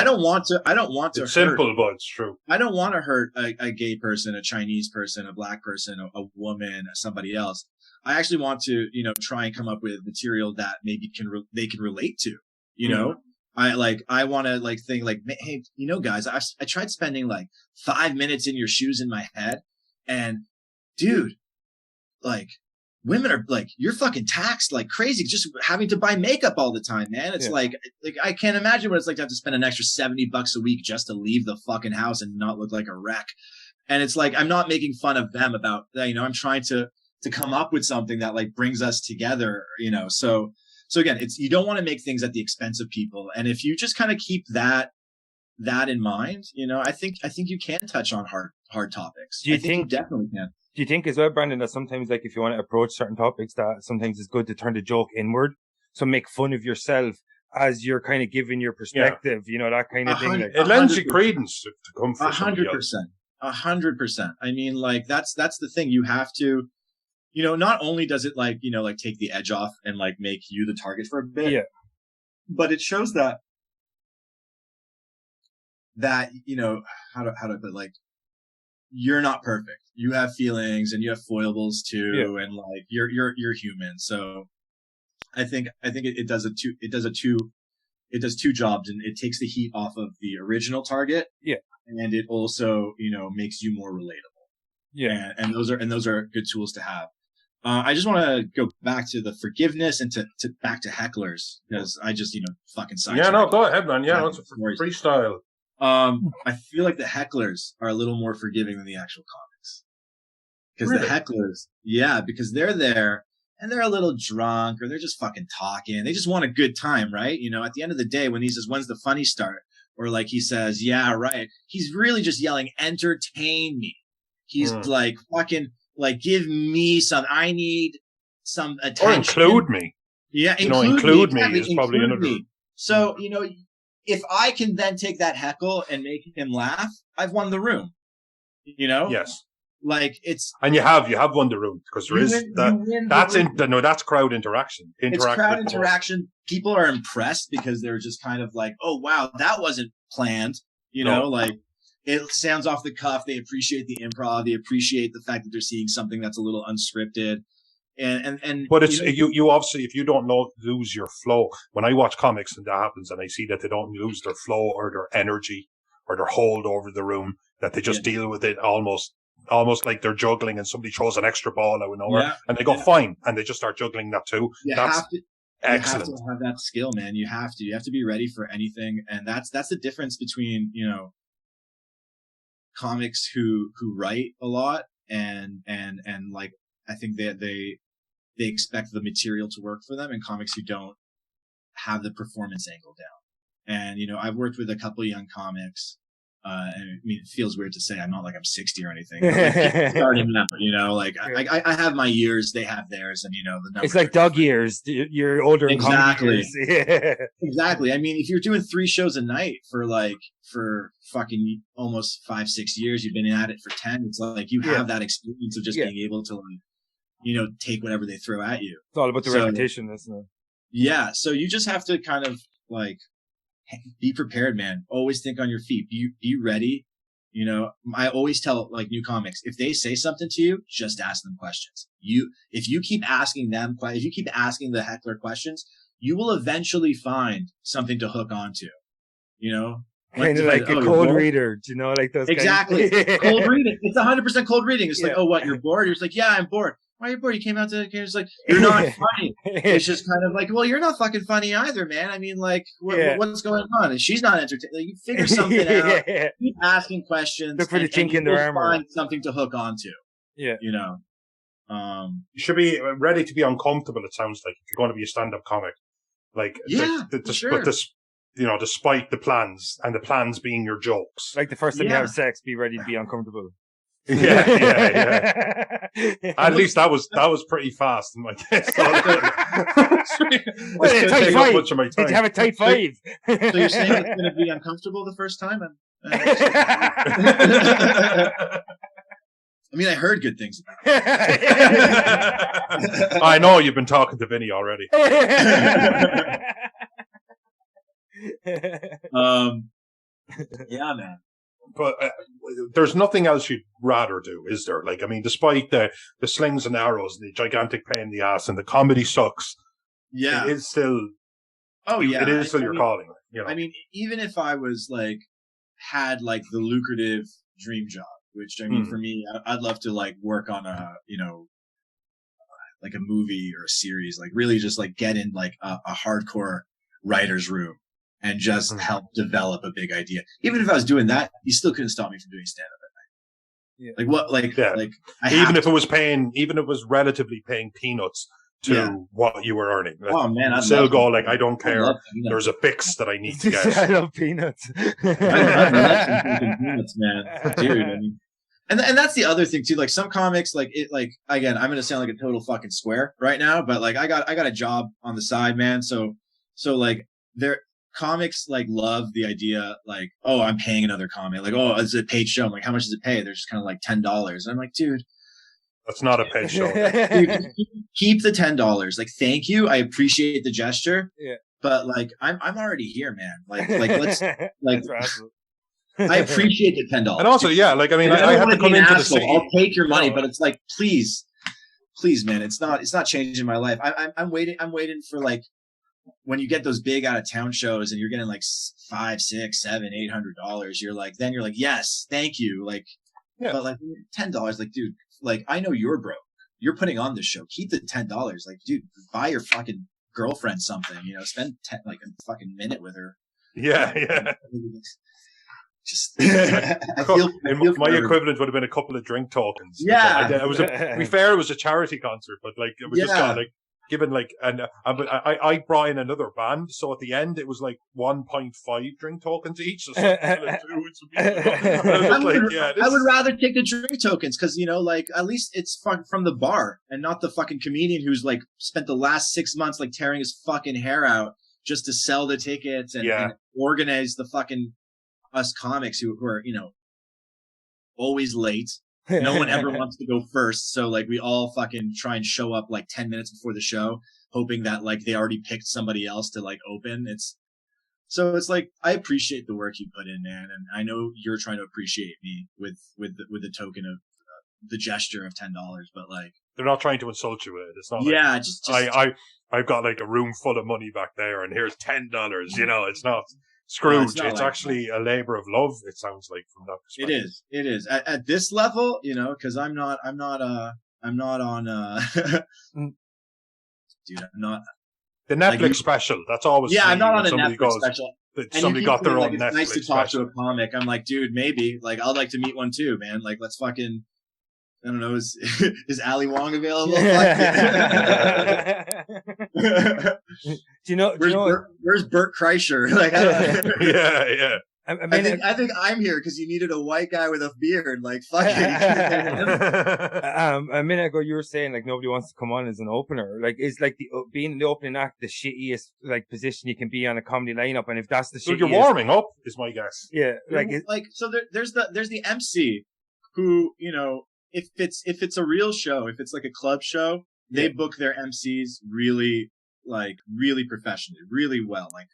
don't want to it's hurt, simple, but it's true. I don't want to hurt a gay person, a Chinese person, a black person, a woman, somebody else. I actually want to, you know, try and come up with material that maybe they can relate to, you know. I want to like think like, hey, you know, guys, I tried spending like 5 minutes in your shoes in my head, and dude, like, women are like, you're fucking taxed like crazy just having to buy makeup all the time, man. It's like I can't imagine what it's like to have to spend an extra $70 a week just to leave the fucking house and not look like a wreck. And it's like, I'm not making fun of them about that, you know, I'm trying to come up with something that like brings us together, you know. So again, you don't want to make things at the expense of people. And if you just kind of keep that in mind, you know, I think you can touch on hard topics. Do you think you definitely can? Do you think as well, Brandon, that sometimes, like, if you want to approach certain topics, that sometimes it's good to turn the joke inward? So make fun of yourself as you're kind of giving your perspective, you know, that kind of thing. Like, it lends you credence to come from 100%. 100%. I mean, like, that's the thing. You have to, you know, not only does it like, you know, like take the edge off and like make you the target for a bit, but it shows that, you know, how to put it, like, you're not perfect. You have feelings and you have foibles too, and like you're human. So I think it does two jobs, and it takes the heat off of the original target. Yeah. And it also, you know, makes you more relatable. Yeah. And those are good tools to have. I just want to go back to the forgiveness and to back to hecklers, because I just, you know, fucking sidetracked. Yeah, no, go ahead, man. Yeah, it's a freestyle. I feel like the hecklers are a little more forgiving than the actual comics. Because the hecklers, because they're there and they're a little drunk or they're just fucking talking. They just want a good time, right? You know, at the end of the day, when he says, when's the funny start? Or like he says, yeah, right. He's really just yelling, entertain me. He's like, fucking, like, give me some, I need some attention. Or include me. Yeah, include me is probably another. So, you know, if I can then take that heckle and make him laugh, I've won the room. You know? Yes. Like, it's, and you have won the room, because there is that's crowd interaction. It's crowd interaction. People are impressed because they're just kind of like, oh wow, that wasn't planned. You know, like, it sounds off the cuff. They appreciate the improv. They appreciate the fact that they're seeing something that's a little unscripted. And but it's, you obviously, if you don't lose your flow, when I watch comics and that happens, and I see that they don't lose their flow or their energy or their hold over the room, that they just deal with it almost like they're juggling and somebody throws an extra ball out of nowhere and they go fine, and they just start juggling that too. That's excellent. You have to have that skill, man. You have to be ready for anything. And that's the difference between, you know, comics who write a lot and like, I think that they expect the material to work for them, and comics who don't have the performance angle down. And, you know, I've worked with a couple of young comics. And I mean, it feels weird to say. I'm not like I'm 60 or anything. Like, starting now, you know, like I have my years, they have theirs, and, you know, the numbers. It's like dog years. You're older in exactly. Exactly. I mean, if you're doing 3 shows a night for fucking almost 5-6 years, you've been at it for 10. It's like you have that experience of just being able to, like, you know, take whatever they throw at you. It's all about the repetition, isn't it? Yeah. So you just have to kind of like, be prepared, man. Always think on your feet. Be ready. You know, I always tell like new comics, if they say something to you, just ask them questions. If you keep asking the heckler questions, you will eventually find something to hook onto. You know, kind of like a cold reader. Do you know, like those? Exactly. Cold reading. It's 100% cold reading. It's like, oh, what? You're bored? You're just like, yeah, I'm bored. Why are you bored? You came out to it's like, you're not funny. It's just kind of like, well, you're not fucking funny either, man. I mean, like, what's going on? And she's not entertaining. Like, you figure something out. Keep asking questions. Look for the chink in their armor. Find something to hook onto. Yeah. You know. You should be ready to be uncomfortable. It sounds like if you're going to be a stand-up comic, like sure. But this, you know, despite the plans and the plans being your jokes, like the first time you have sex, be ready to be uncomfortable. Yeah. At least that was pretty fast in my case. Tight five. Did you have a tight five? So you're saying it's going to be uncomfortable the first time? I mean, I heard good things about it. I know you've been talking to Vinny already. Yeah, man. But there's nothing else you'd rather do, is there? Like, I mean, despite the slings and arrows, and the gigantic pain in the ass, and the comedy sucks. Yeah, it is still. Oh yeah, it is still your calling. You know? I mean, even if I was like had like the lucrative dream job, which I mean, for me, I'd love to like work on a like a movie or a series, like really just like get in like a hardcore writer's room. And just help develop a big idea. Even if I was doing that, you still couldn't stop me from doing stand-up at night. Yeah. Like what? Like even if it was relatively paying peanuts to what you were earning. Like, oh man, I'd still go like, I don't care. There's a fix that I need to get. I love peanuts. I love some peanuts, man, dude. I mean, and that's the other thing too. Like some comics, like it, like again, I'm gonna sound like a total fucking square right now, but like I got a job on the side, man. So like comics like love the idea like, oh, I'm paying another comic. Like, oh, it's a paid show. I'm like, how much does it pay? They're just kind of like $10. And I'm like, dude, that's not a paid show. Dude, keep the $10. Like, thank you. I appreciate the gesture. Yeah. But like, I'm already here, man. Like let's like. I appreciate the $10. And also, yeah, like I mean, I have to come into the city. I'll take your money, but it's like, please, man, it's not changing my life. I'm waiting for like. When you get those big out of town shows and you're getting like $500, $600, $700, $800, you're like, yes, thank you. Like, but like $10, like, dude, like, I know you're broke. You're putting on this show. Keep the $10. Like, dude, buy your fucking girlfriend something, you know, spend like a fucking minute with her. Yeah. Just, my equivalent would have been a couple of drink tokens. Yeah. To be fair, it was a charity concert, but like, it was just kind of like, given like, and I brought in another band, so at the end it was like 1.5 drink tokens each. So I would rather take the drink tokens because, you know, like at least it's from the bar and not the fucking comedian who's like spent the last 6 months like tearing his fucking hair out just to sell the tickets and organize the fucking us comics who are, you know, always late. No one ever wants to go first. So like we all fucking try and show up like 10 minutes before the show, hoping that like they already picked somebody else to like open. It's like, I appreciate the work you put in, man. And I know you're trying to appreciate me with the token of the gesture of $10, but like, they're not trying to insult you with it. It's not I've got like a room full of money back there and here's $10. You know, it's not Scrooge. It's like actually a labor of love. It sounds like from that perspective. It is at this level, you know, because I'm not on dude, I'm not the Netflix like, special. That's always I'm not on a Netflix special. Somebody got their own Netflix. Netflix It's nice to talk special. to a comic. I'm like, dude, maybe like I'd like to meet one too, man. Like, let's fucking. I don't know. Is Ali Wong available? Do you know? Where's Bert Kreischer? Like, I don't know. Yeah. I think I'm here because you needed a white guy with a beard. Like, fuck it. A minute ago, you were saying like nobody wants to come on as an opener. Like, is like being the opening act the shittiest like position you can be on a comedy lineup? And if that's the shittiest, you're warming up, is my guess. Yeah, so there's the MC who, you know. If it's a real show, if it's like a club show, they book their MCs really professionally, really well. Like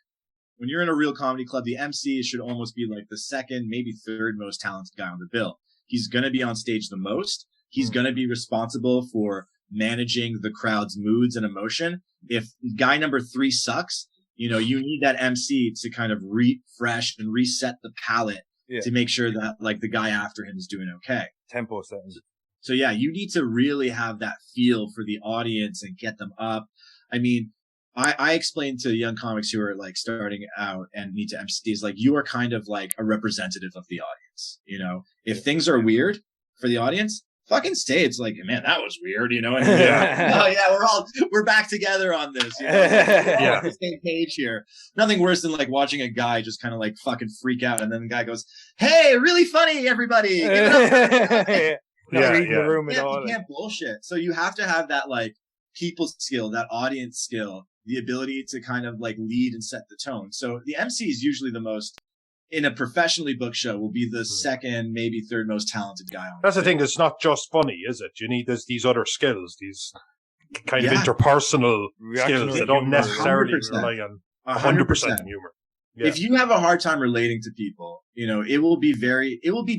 when you're in a real comedy club, the MC should almost be like the second, maybe third most talented guy on the bill. He's going to be on stage the most. He's going to be responsible for managing the crowd's moods and emotion. If guy number 3 sucks, you know, you need that MC to kind of refresh and reset the palette to make sure that like the guy after him is doing okay. Tempo settings. So yeah, you need to really have that feel for the audience and get them up. I mean, I explain to young comics who are like starting out and need to MCs, like, you are kind of like a representative of the audience. You know, if things are weird for the audience, fucking say it's like, man, that was weird, you know? And oh yeah, we're back together on this. You know? We're all on the same page here. Nothing worse than like watching a guy just kind of like fucking freak out, and then the guy goes, "Hey, really funny, everybody." Give it up. Reading the room at all. You can't bullshit. So you have to have that like people skill, that audience skill, the ability to kind of like lead and set the tone. So the MC is usually the most, in a professionally booked show, will be the second, maybe third most talented guy on. That's the thing. It's not just funny, is it? You need these other skills, these kind of interpersonal skills that don't necessarily 100%. Rely on 100% humor. Yeah. If you have a hard time relating to people, you know, it will be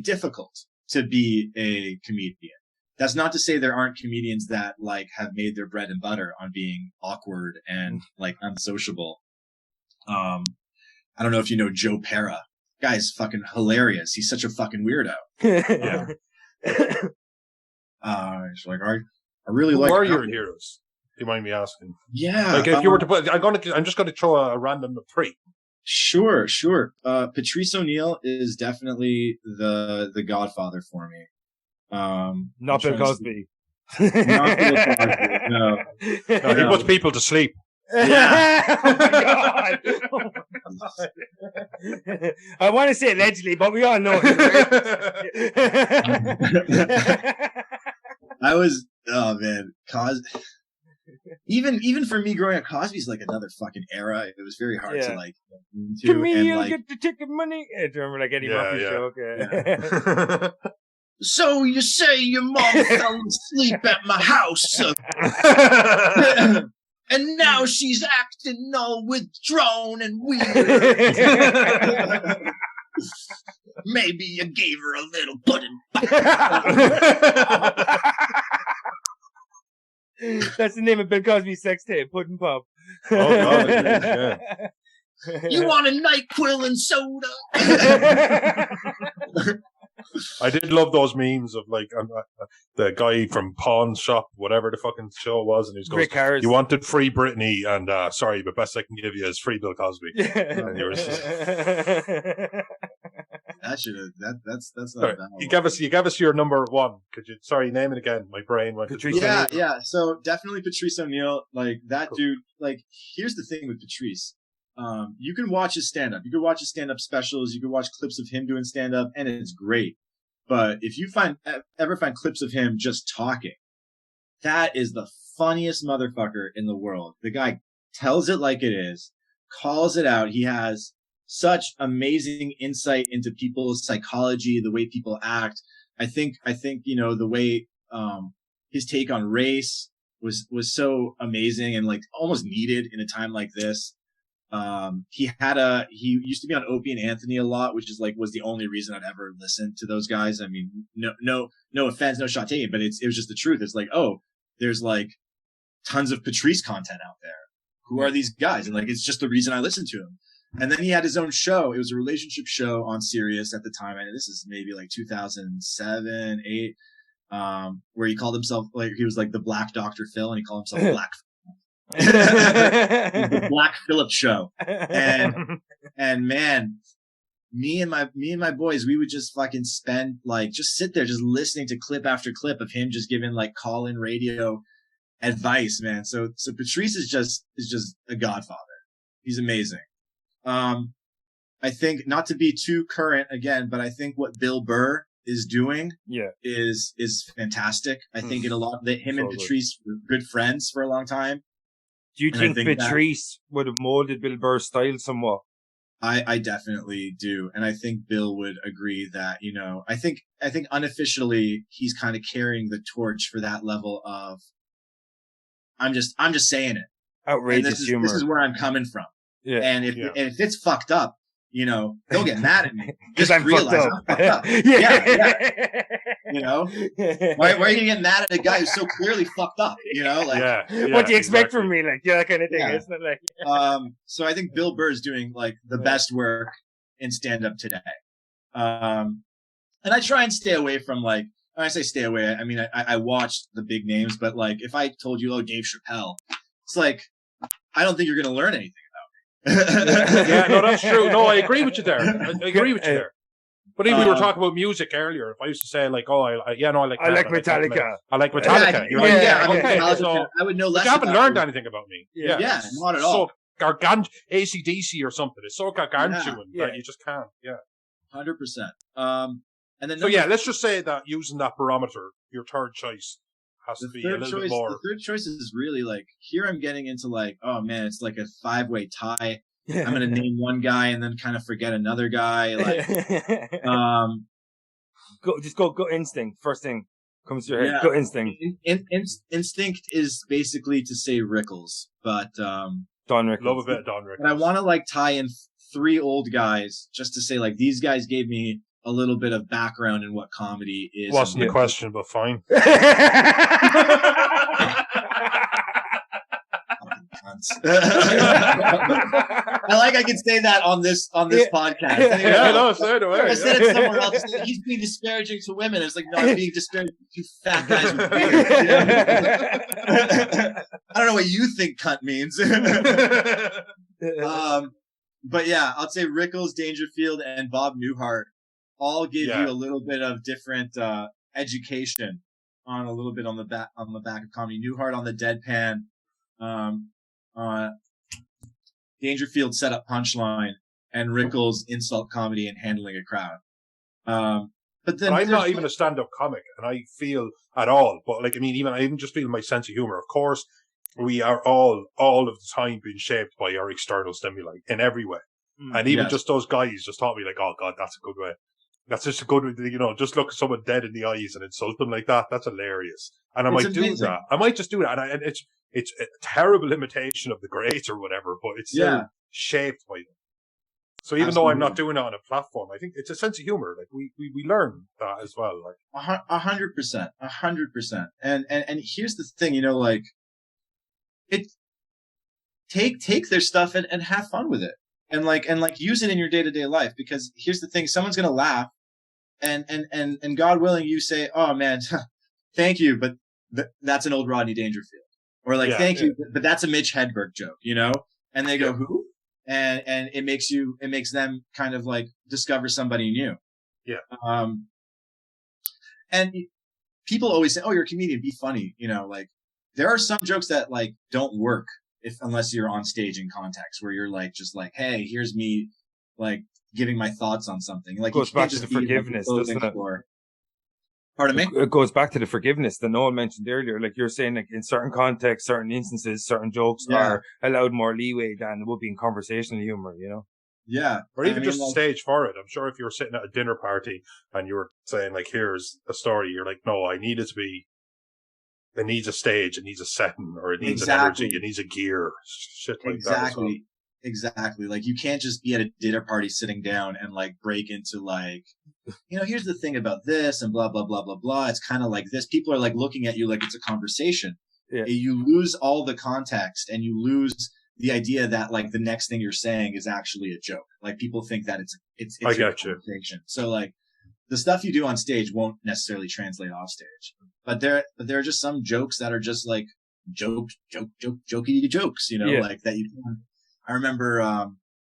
difficult to be a comedian. That's not to say there aren't comedians that like have made their bread and butter on being awkward and like unsociable. I don't know if you know Joe Pera. Guy's fucking hilarious. He's such a fucking weirdo. Yeah. It's like, I really like. Who are your heroes? Do you mind me asking? Yeah. Like if you were to put, I'm just going to throw a random 3. Sure. Patrice O'Neill is definitely the godfather for me. Not Bill Cosby. Not Bill Cosby. No, he puts people to sleep. Yeah. Oh my God. I want to say allegedly, but we all know. Oh man, even for me growing up, Cosby's like another fucking era. It was very hard to like. Come here, you'll get the ticket money. Do you remember like Eddie Murphy joke? Yeah. So you say your mom fell asleep at my house, and now she's acting all withdrawn and weird. Maybe you gave her a little pudding. That's the name of Bill Cosby's sex tape, Pudding Pop. Oh God, yeah. You want a NyQuil and soda? I did love those memes of like the guy from Pawn Shop, whatever the fucking show was, and he goes, "You wanted free Britney, and sorry, but best I can give you is free Bill Cosby." And you were just... That's not bad. You gave us your number 1. Could you name it again? My brain went. Yeah. So definitely Patrice O'Neill, like that dude. Like, here's the thing with Patrice. You can watch his stand-up. You can watch his stand-up specials. You can watch clips of him doing stand-up, and it's great. But if you ever find clips of him just talking, that is the funniest motherfucker in the world. The guy tells it like it is, calls it out. He has such amazing insight into people's psychology, the way people act. I think, you know, the way, his take on race was so amazing and like almost needed in a time like this. He used to be on Opie and Anthony a lot, which is like, was the only reason I'd ever listened to those guys. I mean, no offense, no shot taken, but it was just the truth. It's like, oh, there's like tons of Patrice content out there. Who are these guys? And like, it's just the reason I listened to him. And then he had his own show. It was a relationship show on Sirius at the time. And this is maybe like 2007, 8, where he called himself, like, he was like the Black Dr. Phil, and he called himself Black the Black Phillip Show. And man, me and my boys, we would just fucking spend like, just sit there just listening to clip after clip of him just giving like call-in radio advice, man. So Patrice is just a godfather. He's amazing. I think, not to be too current again, but I think what Bill Burr is doing is fantastic. I think in a lot that him and Patrice were good friends for a long time. Do you think Patrice would have molded Bill Burr's style somewhat? I definitely do. And I think Bill would agree that, you know, I think unofficially he's kind of carrying the torch for that level of, I'm just saying it. Outrageous humor. This is where I'm coming from. Yeah. And if it's fucked up, you know, don't get mad at me. Just realize I'm fucked up. Yeah. You know, why are you gonna get mad at a guy who's so clearly fucked up? You know, like, what do you expect from me? Like, that kind of thing. Yeah. Isn't it? Like, so I think Bill Burr is doing like the best work in stand up today. And I try and stay away from like, when I say stay away, I mean, I watched the big names, but like, if I told you, oh, Dave Chappelle, it's like, I don't think you're going to learn anything about me. Yeah, no, that's true. No, I agree with you there. I agree with you there. But even we were talking about music earlier. If I used to say like, oh, I like Metallica. I like Metallica. I would know less. You haven't learned anything about me. Yeah, not at all. So AC/DC or something. It's so gargantuan that you just can't. Yeah, 100%. And then let's just say that using that barometer, your third choice has to be a little bit more. The third choice is really like, here I'm getting into like, oh man, it's like a 5-way tie. I'm going to name one guy and then kind of forget another guy. Like, go instinct. First thing comes to your head. Go instinct. Instinct is basically to say Rickles, but Don Rickles. Love a bit of Don Rickles. But I want to like tie in 3 old guys just to say like, these guys gave me a little bit of background in what comedy is. Wasn't the question, but fine. I can say that on this podcast. Anyway, so do I. I said it somewhere else. He's being disparaging to women. It's like, no, I'm being disparaging to fat guys with beards. You know? I don't know what you think cunt means. But yeah, I'll say Rickles, Dangerfield, and Bob Newhart all give you a little bit of different education on a little bit on the back of comedy. Newhart on the deadpan. Dangerfield set up punchline, and Rickles insult comedy and handling a crowd. But I'm not even a stand-up comic, and I feel at all. But like, I even just feel my sense of humor. Of course, we are all of the time being shaped by our external stimuli in every way, and even just those guys just taught me like, oh god, that's a good way. That's just a good way. Just look at someone dead in the eyes and insult them like that. That's hilarious. And I might do that. I might just do that, and it's a terrible imitation of the greats or whatever, but it's still shaped by them. So even though I'm not doing it on a platform, I think it's a sense of humor. Like we learn that as well. Like 100%. And here's the thing, like it take their stuff and have fun with it. And use it in your day-to-day life, because here's the thing, someone's going to laugh and God willing, you say, oh man, thank you. But that's an old Rodney Dangerfield. Or thank you, but that's a Mitch Hedberg joke, And they go, who? And it makes them kind of like discover somebody new. Yeah. And people always say, oh, you're a comedian, be funny. There are some jokes that like don't work unless you're on stage in context where you're like, just like, hey, here's me like giving my thoughts on something. Like, it goes back to the forgiveness, doesn't it? Pardon me? It goes back to the forgiveness that Noel mentioned earlier. Like you're saying, like in certain contexts, certain instances, certain jokes are allowed more leeway than it would be in conversational humor, Yeah. Or even just stage for it. I'm sure if you were sitting at a dinner party and you were saying like, here's a story, you're like, no, it needs a stage, it needs a setting, or it needs an energy, it needs a gear, shit like that as well. Exactly. Like you can't just be at a dinner party sitting down and like break into like, here's the thing about this and blah, blah, blah, blah, blah. It's kind of like this. People are like looking at you like it's a conversation. Yeah. You lose all the context and you lose the idea that like the next thing you're saying is actually a joke. Like people think that it's I got you. So like the stuff you do on stage won't necessarily translate off stage, but there are just some jokes that are just like jokey jokes, like that you can. I remember,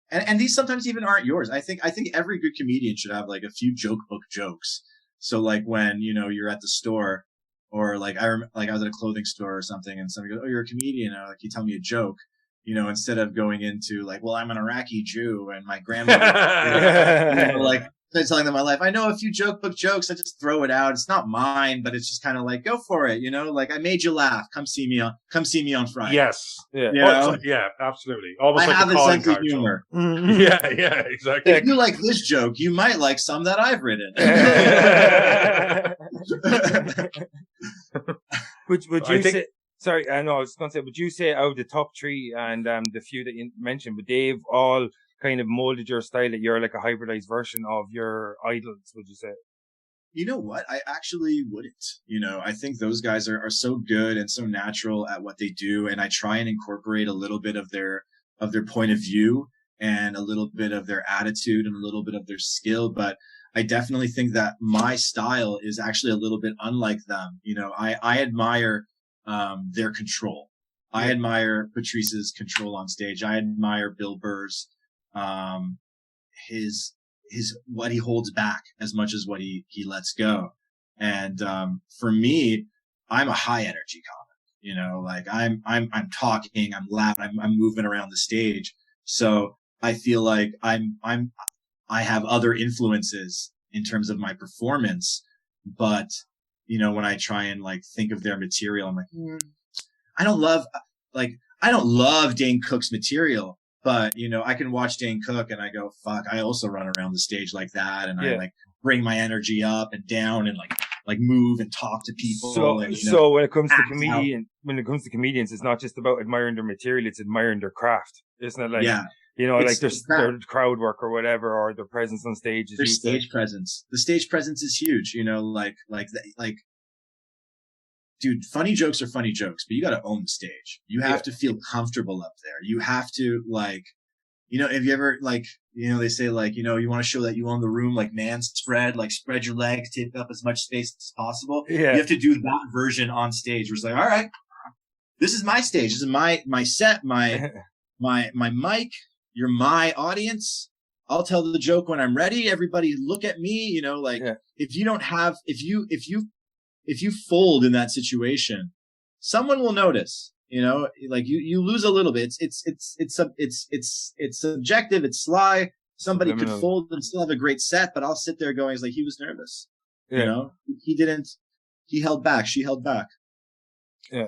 and these sometimes even aren't yours. I think every good comedian should have like a few joke book jokes. So like when, you're at the store or like I was at a clothing store or something and somebody goes, oh, you're a comedian. Like you tell me a joke, instead of going into like, well, I'm an Iraqi Jew and my grandmother, like telling them my life. I know a few joke book jokes. I just throw it out. It's not mine, but it's just kind of like, go for it. Like I made you laugh. Come see me on Friday. Yes. Yeah. Yeah, absolutely. Almost I like have a a sense of humor. Yeah, exactly. If you like this joke, you might like some that I've written. Would you say? Sorry, I know. I was going to say. Would you say out of the top 3 and the few that you mentioned, would they've all kind of molded your style, that you're like a hybridized version of your idols, would you say? You know what? I actually wouldn't. I think those guys are so good and so natural at what they do. And I try and incorporate a little bit of their point of view and a little bit of their attitude and a little bit of their skill. But I definitely think that my style is actually a little bit unlike them. You know, I admire their control. I admire Patrice's control on stage. I admire Bill Burr's his what he holds back as much as what he lets go. And for me, I'm a high energy comic. You know, like I'm talking, I'm loud, I'm moving around the stage. So I feel like I have other influences in terms of my performance, but you know, when I try and like think of their material, I'm like, I don't love Dane Cook's material, but you know, I can watch Dane Cook and I go, fuck, I also run around the stage like that, and I like bring my energy up and down and like move and talk to people. So, and, you know, so when it comes to comedians, it's not just about admiring their material; it's admiring their craft. Isn't it? Like, you know, like their crowd work or whatever, or their presence on stage. Their stage presence. The stage presence is huge. You know, like, dude, funny jokes are funny jokes, but you got to own the stage. You have to feel comfortable up there. You have to like, you know, have you ever like, you know, they say like, you know, you want to show that you own the room, like man spread, like spread your legs, take up as much space as possible. Yeah. You have to do that version on stage where it's like, all right, this is my stage. This is my set, my mic. You're my audience. I'll tell the joke when I'm ready. Everybody look at me, you know, like if you don't have, if you fold in that situation, someone will notice. You know, like you lose a little bit. It's subjective. It's sly. Somebody could fold and still have a great set, but I'll sit there going, like, he was nervous. You know, he held back. She held back. Yeah.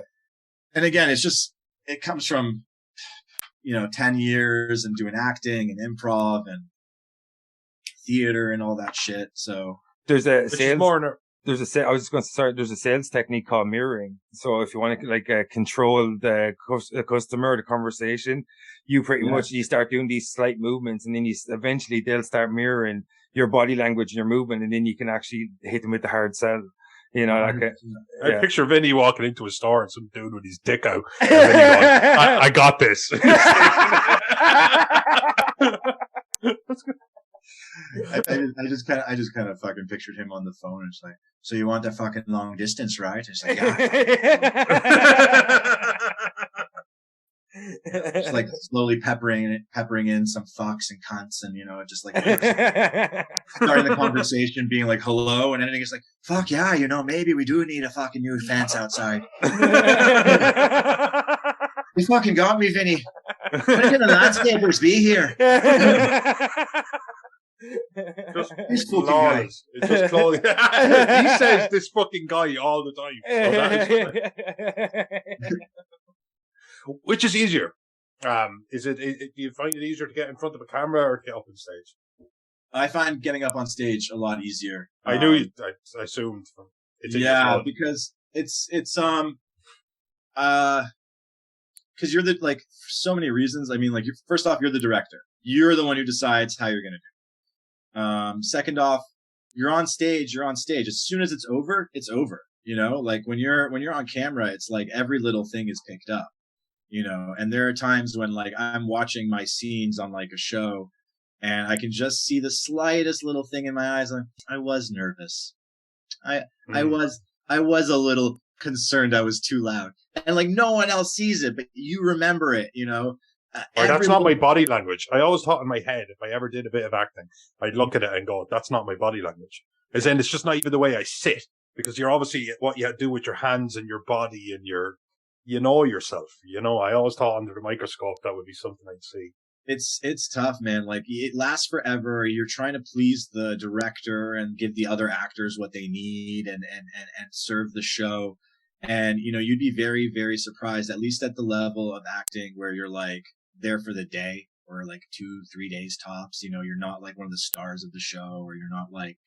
And again, it comes from, you know, 10 years and doing acting and improv and theater and all that shit. So there's a sales technique called mirroring. So if you want to like control the customer, the conversation, you pretty much, you start doing these slight movements, and then eventually they'll start mirroring your body language and your movement, and then you can actually hit them with the hard sell. You know, like I picture Vinny walking into a store and some dude with his dick out. And Vinny going, I got this. I just kind of fucking pictured him on the phone. And it's like, so you want that fucking long distance, right? It's like, just like slowly peppering in some fucks and cunts, and you know, just like starting the conversation, being like hello, and ending it's like, fuck yeah, you know, maybe we do need a fucking new fence outside. You fucking got me, Vinny. When can the landscapers be here? This fucking guy. It's just flawless. He says this fucking guy all the time. So that is which is easier? Do you find it easier to get in front of a camera or to get up on stage? I find getting up on stage a lot easier. I knew you. I assumed. Because it's because you're the, like, for so many reasons. I mean, like, first off, you're the director. You're the one who decides how you're going to do it. Second off, you're on stage. As soon as it's over, it's over. You know, like when you're on camera, it's like every little thing is picked up. You know, and there are times when like I'm watching my scenes on like a show and I can just see the slightest little thing in my eyes. I was nervous. I was a little concerned I was too loud, and like no one else sees it, but you remember it, you know. That's not my body language. I always thought in my head, if I ever did a bit of acting, I'd look at it and go, that's not my body language. As in, it's just not even the way I sit, because you're obviously what you do with your hands and your body and you know yourself, you know. I always thought under the microscope that would be something I'd see. It's tough, man. Like it lasts forever. You're trying to please the director and give the other actors what they need and serve the show. And, you know, you'd be very, very surprised, at least at the level of acting where you're like there for the day or like 2-3 days tops. You know, you're not like one of the stars of the show, or you're not like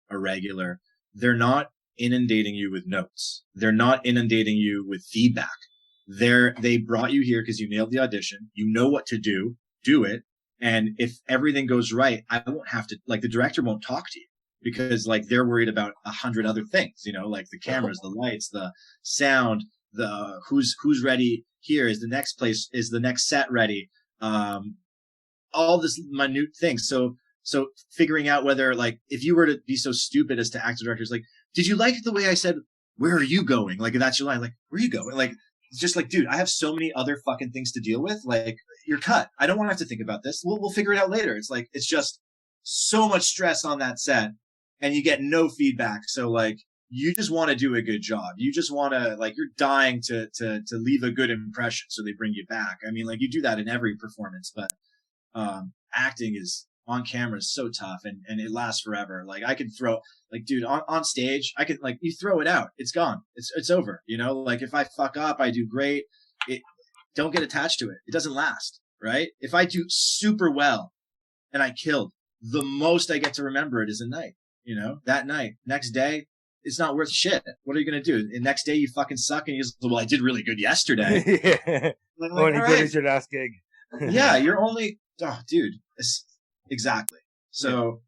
a regular. They're not inundating you with notes. They're not inundating you with feedback. They brought you here because you nailed the audition. You know what to do it. And if everything goes right, I won't have to, like, the director won't talk to you because like they're worried about 100 other things, you know, like the cameras, the lights, the sound, the who's ready here, is the next set ready? All this minute things. So So figuring out whether, like, if you were to be so stupid as to actor directors, like, did you like the way I said, where are you going? Like, that's your line. Like, where are you going? Like, it's just like, dude, I have so many other fucking things to deal with. Like, you're cut. I don't want to have to think about this. We'll figure it out later. It's like, it's just so much stress on that set and you get no feedback. So like, you just want to do a good job. You just want to, like, you're dying to leave a good impression. So they bring you back. I mean, like, you do that in every performance, but, acting is on camera is so tough and it lasts forever. Like, I could throw, like, dude, on stage, I could, like, you throw it out. It's gone. It's over. You know, like, if I fuck up, I do great. Don't get attached to it. It doesn't last, right? If I do super well and I killed, the most I get to remember it is a night, you know, that night. Next day, it's not worth shit. What are you going to do? The next day, you fucking suck and you just, well, I did really good yesterday. Yeah. Like, Only good as your last gig. Yeah, you're only, oh, dude, exactly. So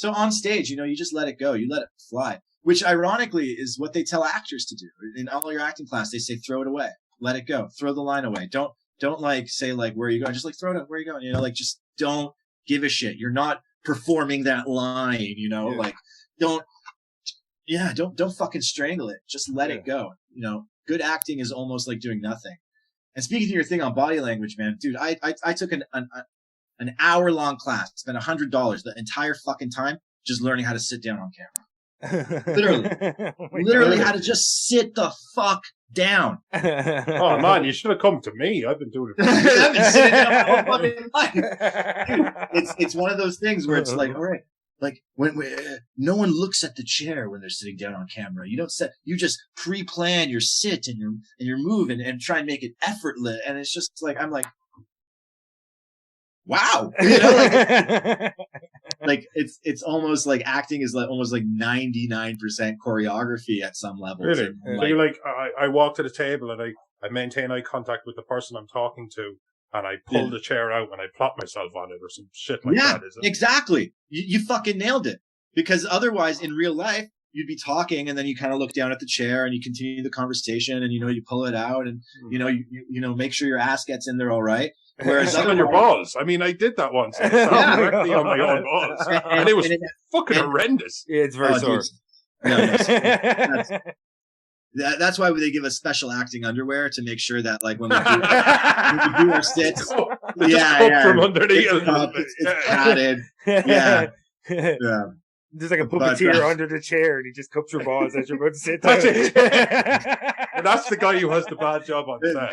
on stage, you know, you just let it go. You let it fly, which ironically is what they tell actors to do. In all your acting class, they say, throw it away, let it go, throw the line away. Don't like say like, where are you going? Just like throw it out, where are you going? You know, like, just don't give a shit. You're not performing that line, you know, like don't fucking strangle it. Just let it go. You know, good acting is almost like doing nothing. And speaking to your thing on body language, man, dude, I took an hour-long class, spent $100 the entire fucking time just learning how to sit down on camera. Literally how to just sit the fuck down. Oh man, you should have come to me. I've been doing it. I've been sitting down my whole fucking life. Dude, it's one of those things where it's like, all right, like when no one looks at the chair when they're sitting down on camera. You just pre-plan your sit and your move and try and make it effortless. And it's just like, I'm like, wow, you know, like it's almost like acting is like almost like 99% choreography at some level. Really? So you're like, I walk to the table and I maintain eye contact with the person I'm talking to, and I pull the chair out and I plot myself on it or some shit like that. Is it? Exactly. You fucking nailed it. Because otherwise, in real life, you'd be talking and then you kind of look down at the chair and you continue the conversation and, you know, you pull it out and, you know, you know, make sure your ass gets in there all right. Whereas on your balls. I mean, I did that once. I sat directly on my own balls. And it was fucking horrendous. Yeah, it's very sore. That's why they give us special acting underwear to make sure that, like, when we do our sits, from underneath. It's padded. Yeah. There's like a puppeteer under the chair, and he just cups your balls as you're about to sit down. That's it. That's the guy who has the bad job on set.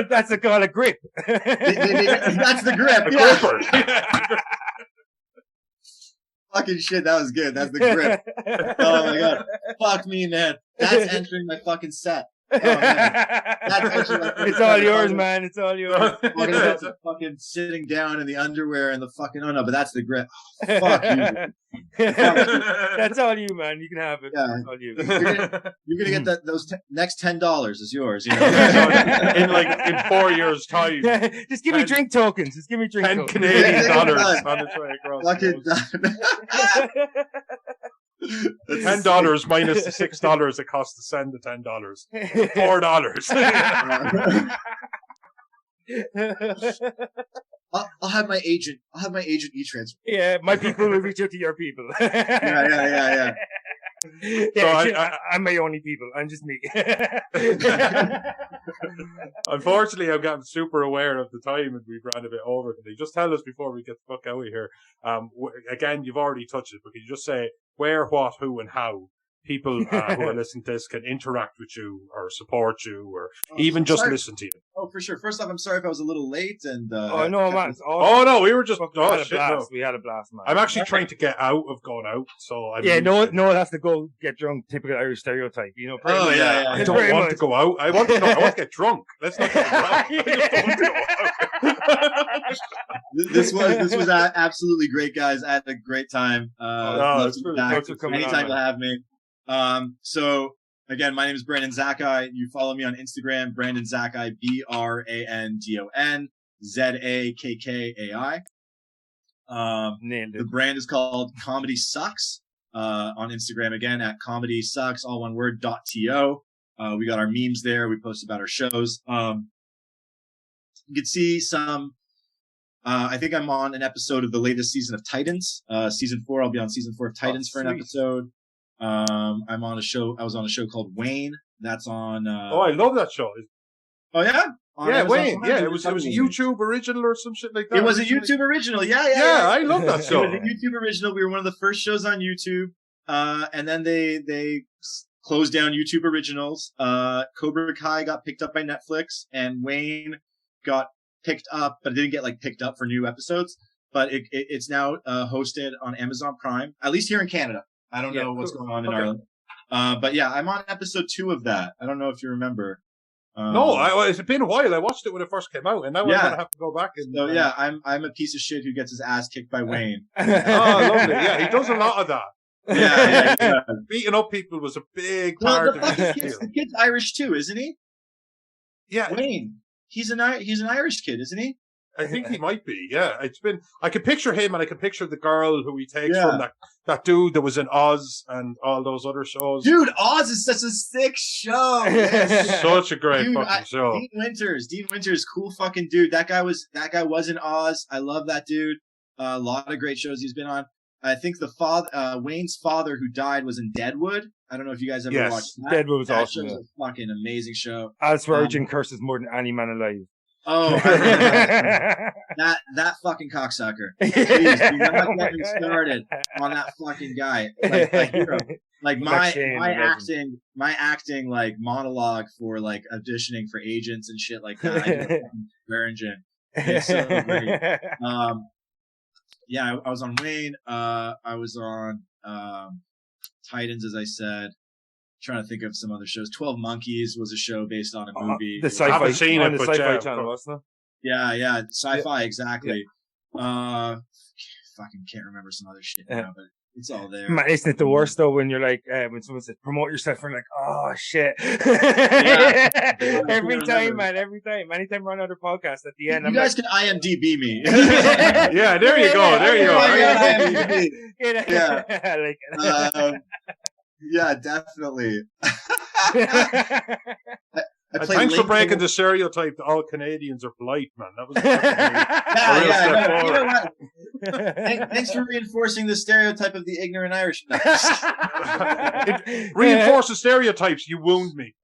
That's called a grip. That's the grip. Gripper. Fucking shit, that was good. That's the grip. Oh my god. Fuck me, man. That's entering my fucking set. Oh, it's all yours, man. It's all yours. Fucking sitting down in the underwear and the fucking but that's the grip. Oh, fuck you. That's all you, man. You can have it. Yeah. That's all you. You're gonna get those next $10 is yours. You know? in 4 years' time. Just give me drink tokens. Just give me drink 10 tokens. Canadian dollars on its way across. $10 minus the $6 it costs to send the $10. $4. I'll have my agent. E-transfer. Yeah, my people will reach out to your people. Yeah. So I'm my only people. I'm just me. Unfortunately, I'm getting super aware of the time and we've ran a bit over today. Just tell us before we get the fuck out of here. Again, you've already touched it, but can you just say where, what, who, and how people who are listening to this can interact with you or support you or even just listen to you? Oh, for sure. First off, I'm sorry if I was a little late. And oh no, man! It's awesome. Oh no, we were just We had a blast, man. I'm actually trying to get out of going out, so Noel has to go get drunk. Typical Irish stereotype, you know. I don't want to go out. I want to get drunk. Let's not get drunk. I just don't want to go out. This was absolutely great, guys. I had a great time. Thanks for coming anytime you'll have me. So again, my name is Brandon Zakkai. You follow me on Instagram, Brandon Zakkai, BRANDON ZAKKAI. The brand is called Comedy Sucks. On Instagram again at Comedy Sucks, all one word, .to. We got our memes there. We post about our shows. You can see some I think I'm on an episode of the latest season of Titans. Season 4, I'll be on season 4 of Titans for an episode. I'm on a show. I was on a show called Wayne. That's on. I love that show. Oh yeah. On Yeah, Amazon Wayne. Prime. Yeah, it was a YouTube original or some shit like that. It was a YouTube original. Yeah. I love that show. It was a YouTube original. We were one of the first shows on YouTube. And then they closed down YouTube originals. Cobra Kai got picked up by Netflix, and Wayne got picked up, but it didn't get like picked up for new episodes. But it's now hosted on Amazon Prime, at least here in Canada. I don't know what's going on in Ireland. But yeah, I'm on episode 2 of that. I don't know if you remember. No, it's been a while. I watched it when it first came out, and now I'm gonna have to go back. And, so yeah, I'm a piece of shit who gets his ass kicked by Wayne. Oh, lovely. Yeah, he does a lot of that. Yeah. Beating up people was a big part of it. The kid's Irish too, isn't he? Yeah, Wayne. He's an Irish kid, isn't he? I think he might be. Yeah, I can picture him, and I can picture the girl who he takes from that dude that was in Oz and all those other shows. Dude, Oz is such a sick show. Such a great fucking show. Dean Winters, cool fucking dude. That guy was in Oz. I love that dude. A lot of great shows he's been on. I think Wayne's father who died was in Deadwood. I don't know if you guys ever watched that. Deadwood was awesome. That was a fucking amazing show. Alice Virgin curses more than any man alive. Oh, that fucking cocksucker. Please, do not get me started on that fucking guy. Like a hero. Like my acting like monologue for like auditioning for agents and shit like that. Virgin. It's so great. Yeah, I was on Wayne. I was on Titans, as I said. Trying to think of some other shows. 12 Monkeys was a show based on a movie. The Sci-Fi, I haven't seen it, the but Sci-Fi channel, wasn't it? Yeah, Sci-Fi, exactly. Fucking can't remember some other shit now, but it's all there. Man, isn't it the worst though when you're like, when someone says promote yourself, and you're like, oh shit. Every time. Anytime we're on another podcast, at the end, you guys can IMDb me. Yeah, there you go. Yeah, definitely. Thanks for breaking the stereotype that all Canadians are polite, man. That was you know what? Thanks for reinforcing the stereotype of the ignorant Irish. Reinforce the stereotypes. You wound me.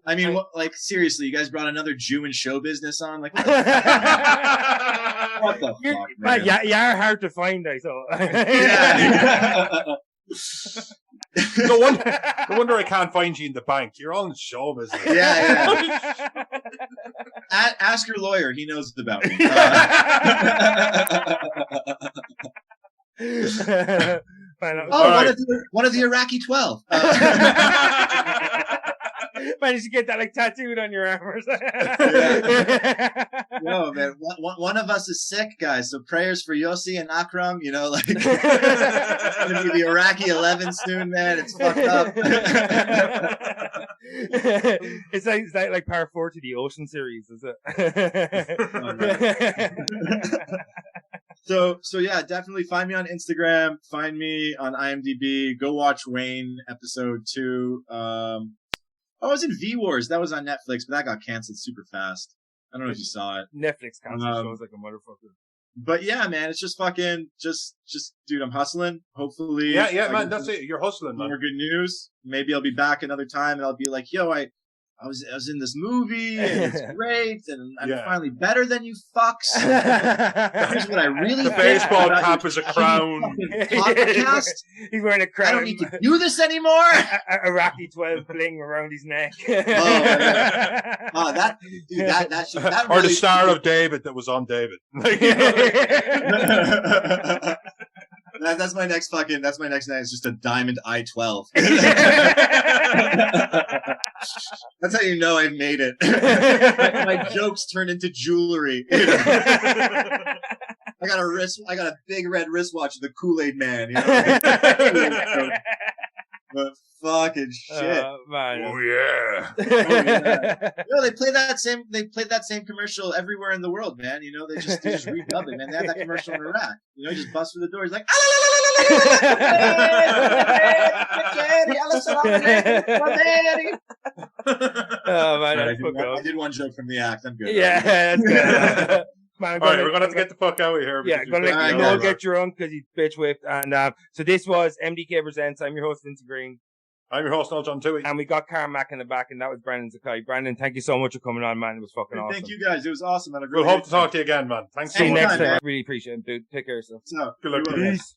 I mean, like seriously, you guys brought another Jew in show business on? Like, what the fuck, man? Yeah, you're hard to find, I thought. No wonder I can't find you in the bank. You're all in show business. Yeah. Ask your lawyer; he knows about me. One of the Iraqi 12. Managed to get that like tattooed on your arm or something. No, man. One of us is sick, guys. So prayers for Yossi and Akram. You know, like it's gonna be the Iraqi 11 soon, man. It's fucked up. It's like part 4 to the Ocean series, is it? So yeah, definitely find me on Instagram. Find me on IMDb. Go watch Wayne episode 2. I was in V-Wars. That was on Netflix, but that got canceled super fast. I don't know if you saw it. Netflix canceled shows like a motherfucker. But yeah, man, it's just fucking, just, dude, I'm hustling. Hopefully. Yeah, man, that's it. You're hustling, man. More good news. Maybe I'll be back another time and I'll be like, yo, I was in this movie and it's great and I'm finally better than you fucks. Here's what I really The baseball cap is a crown. Podcast. He's wearing a crown. I don't need to do this anymore. Iraqi 12 bling around his neck. That or really the Star of David that was on David. That's my next night. It's just a diamond I-12. That's how you know I've made it. my jokes turn into jewelry. I got a big red wristwatch of the Kool-Aid Man. You know? But fucking shit. Man. Oh yeah. No, they played that same commercial everywhere in the world, man. You know, they just redub it, man. They had that commercial in Iraq. You know, he just busts through the door. He's like, Oh man, I did one joke from the act. I'm good. Yeah, that's good. Man, all right, we're gonna have to get the fuck out of here. Yeah, gonna let Noel get drunk because he's bitch whipped. And so this was MDK Presents. I'm your host, Vince Green. I'm your host, Noel John Toohey. And we got Carmack in the back, and that was Brandon Zakkai. Brandon, thank you so much for coming on, man. It was fucking awesome. Thank you guys. It was awesome. We'll hope to talk to you again, man. Thanks so much. See you next time. Really appreciate it, dude. Take care of yourself. So, good luck. Peace.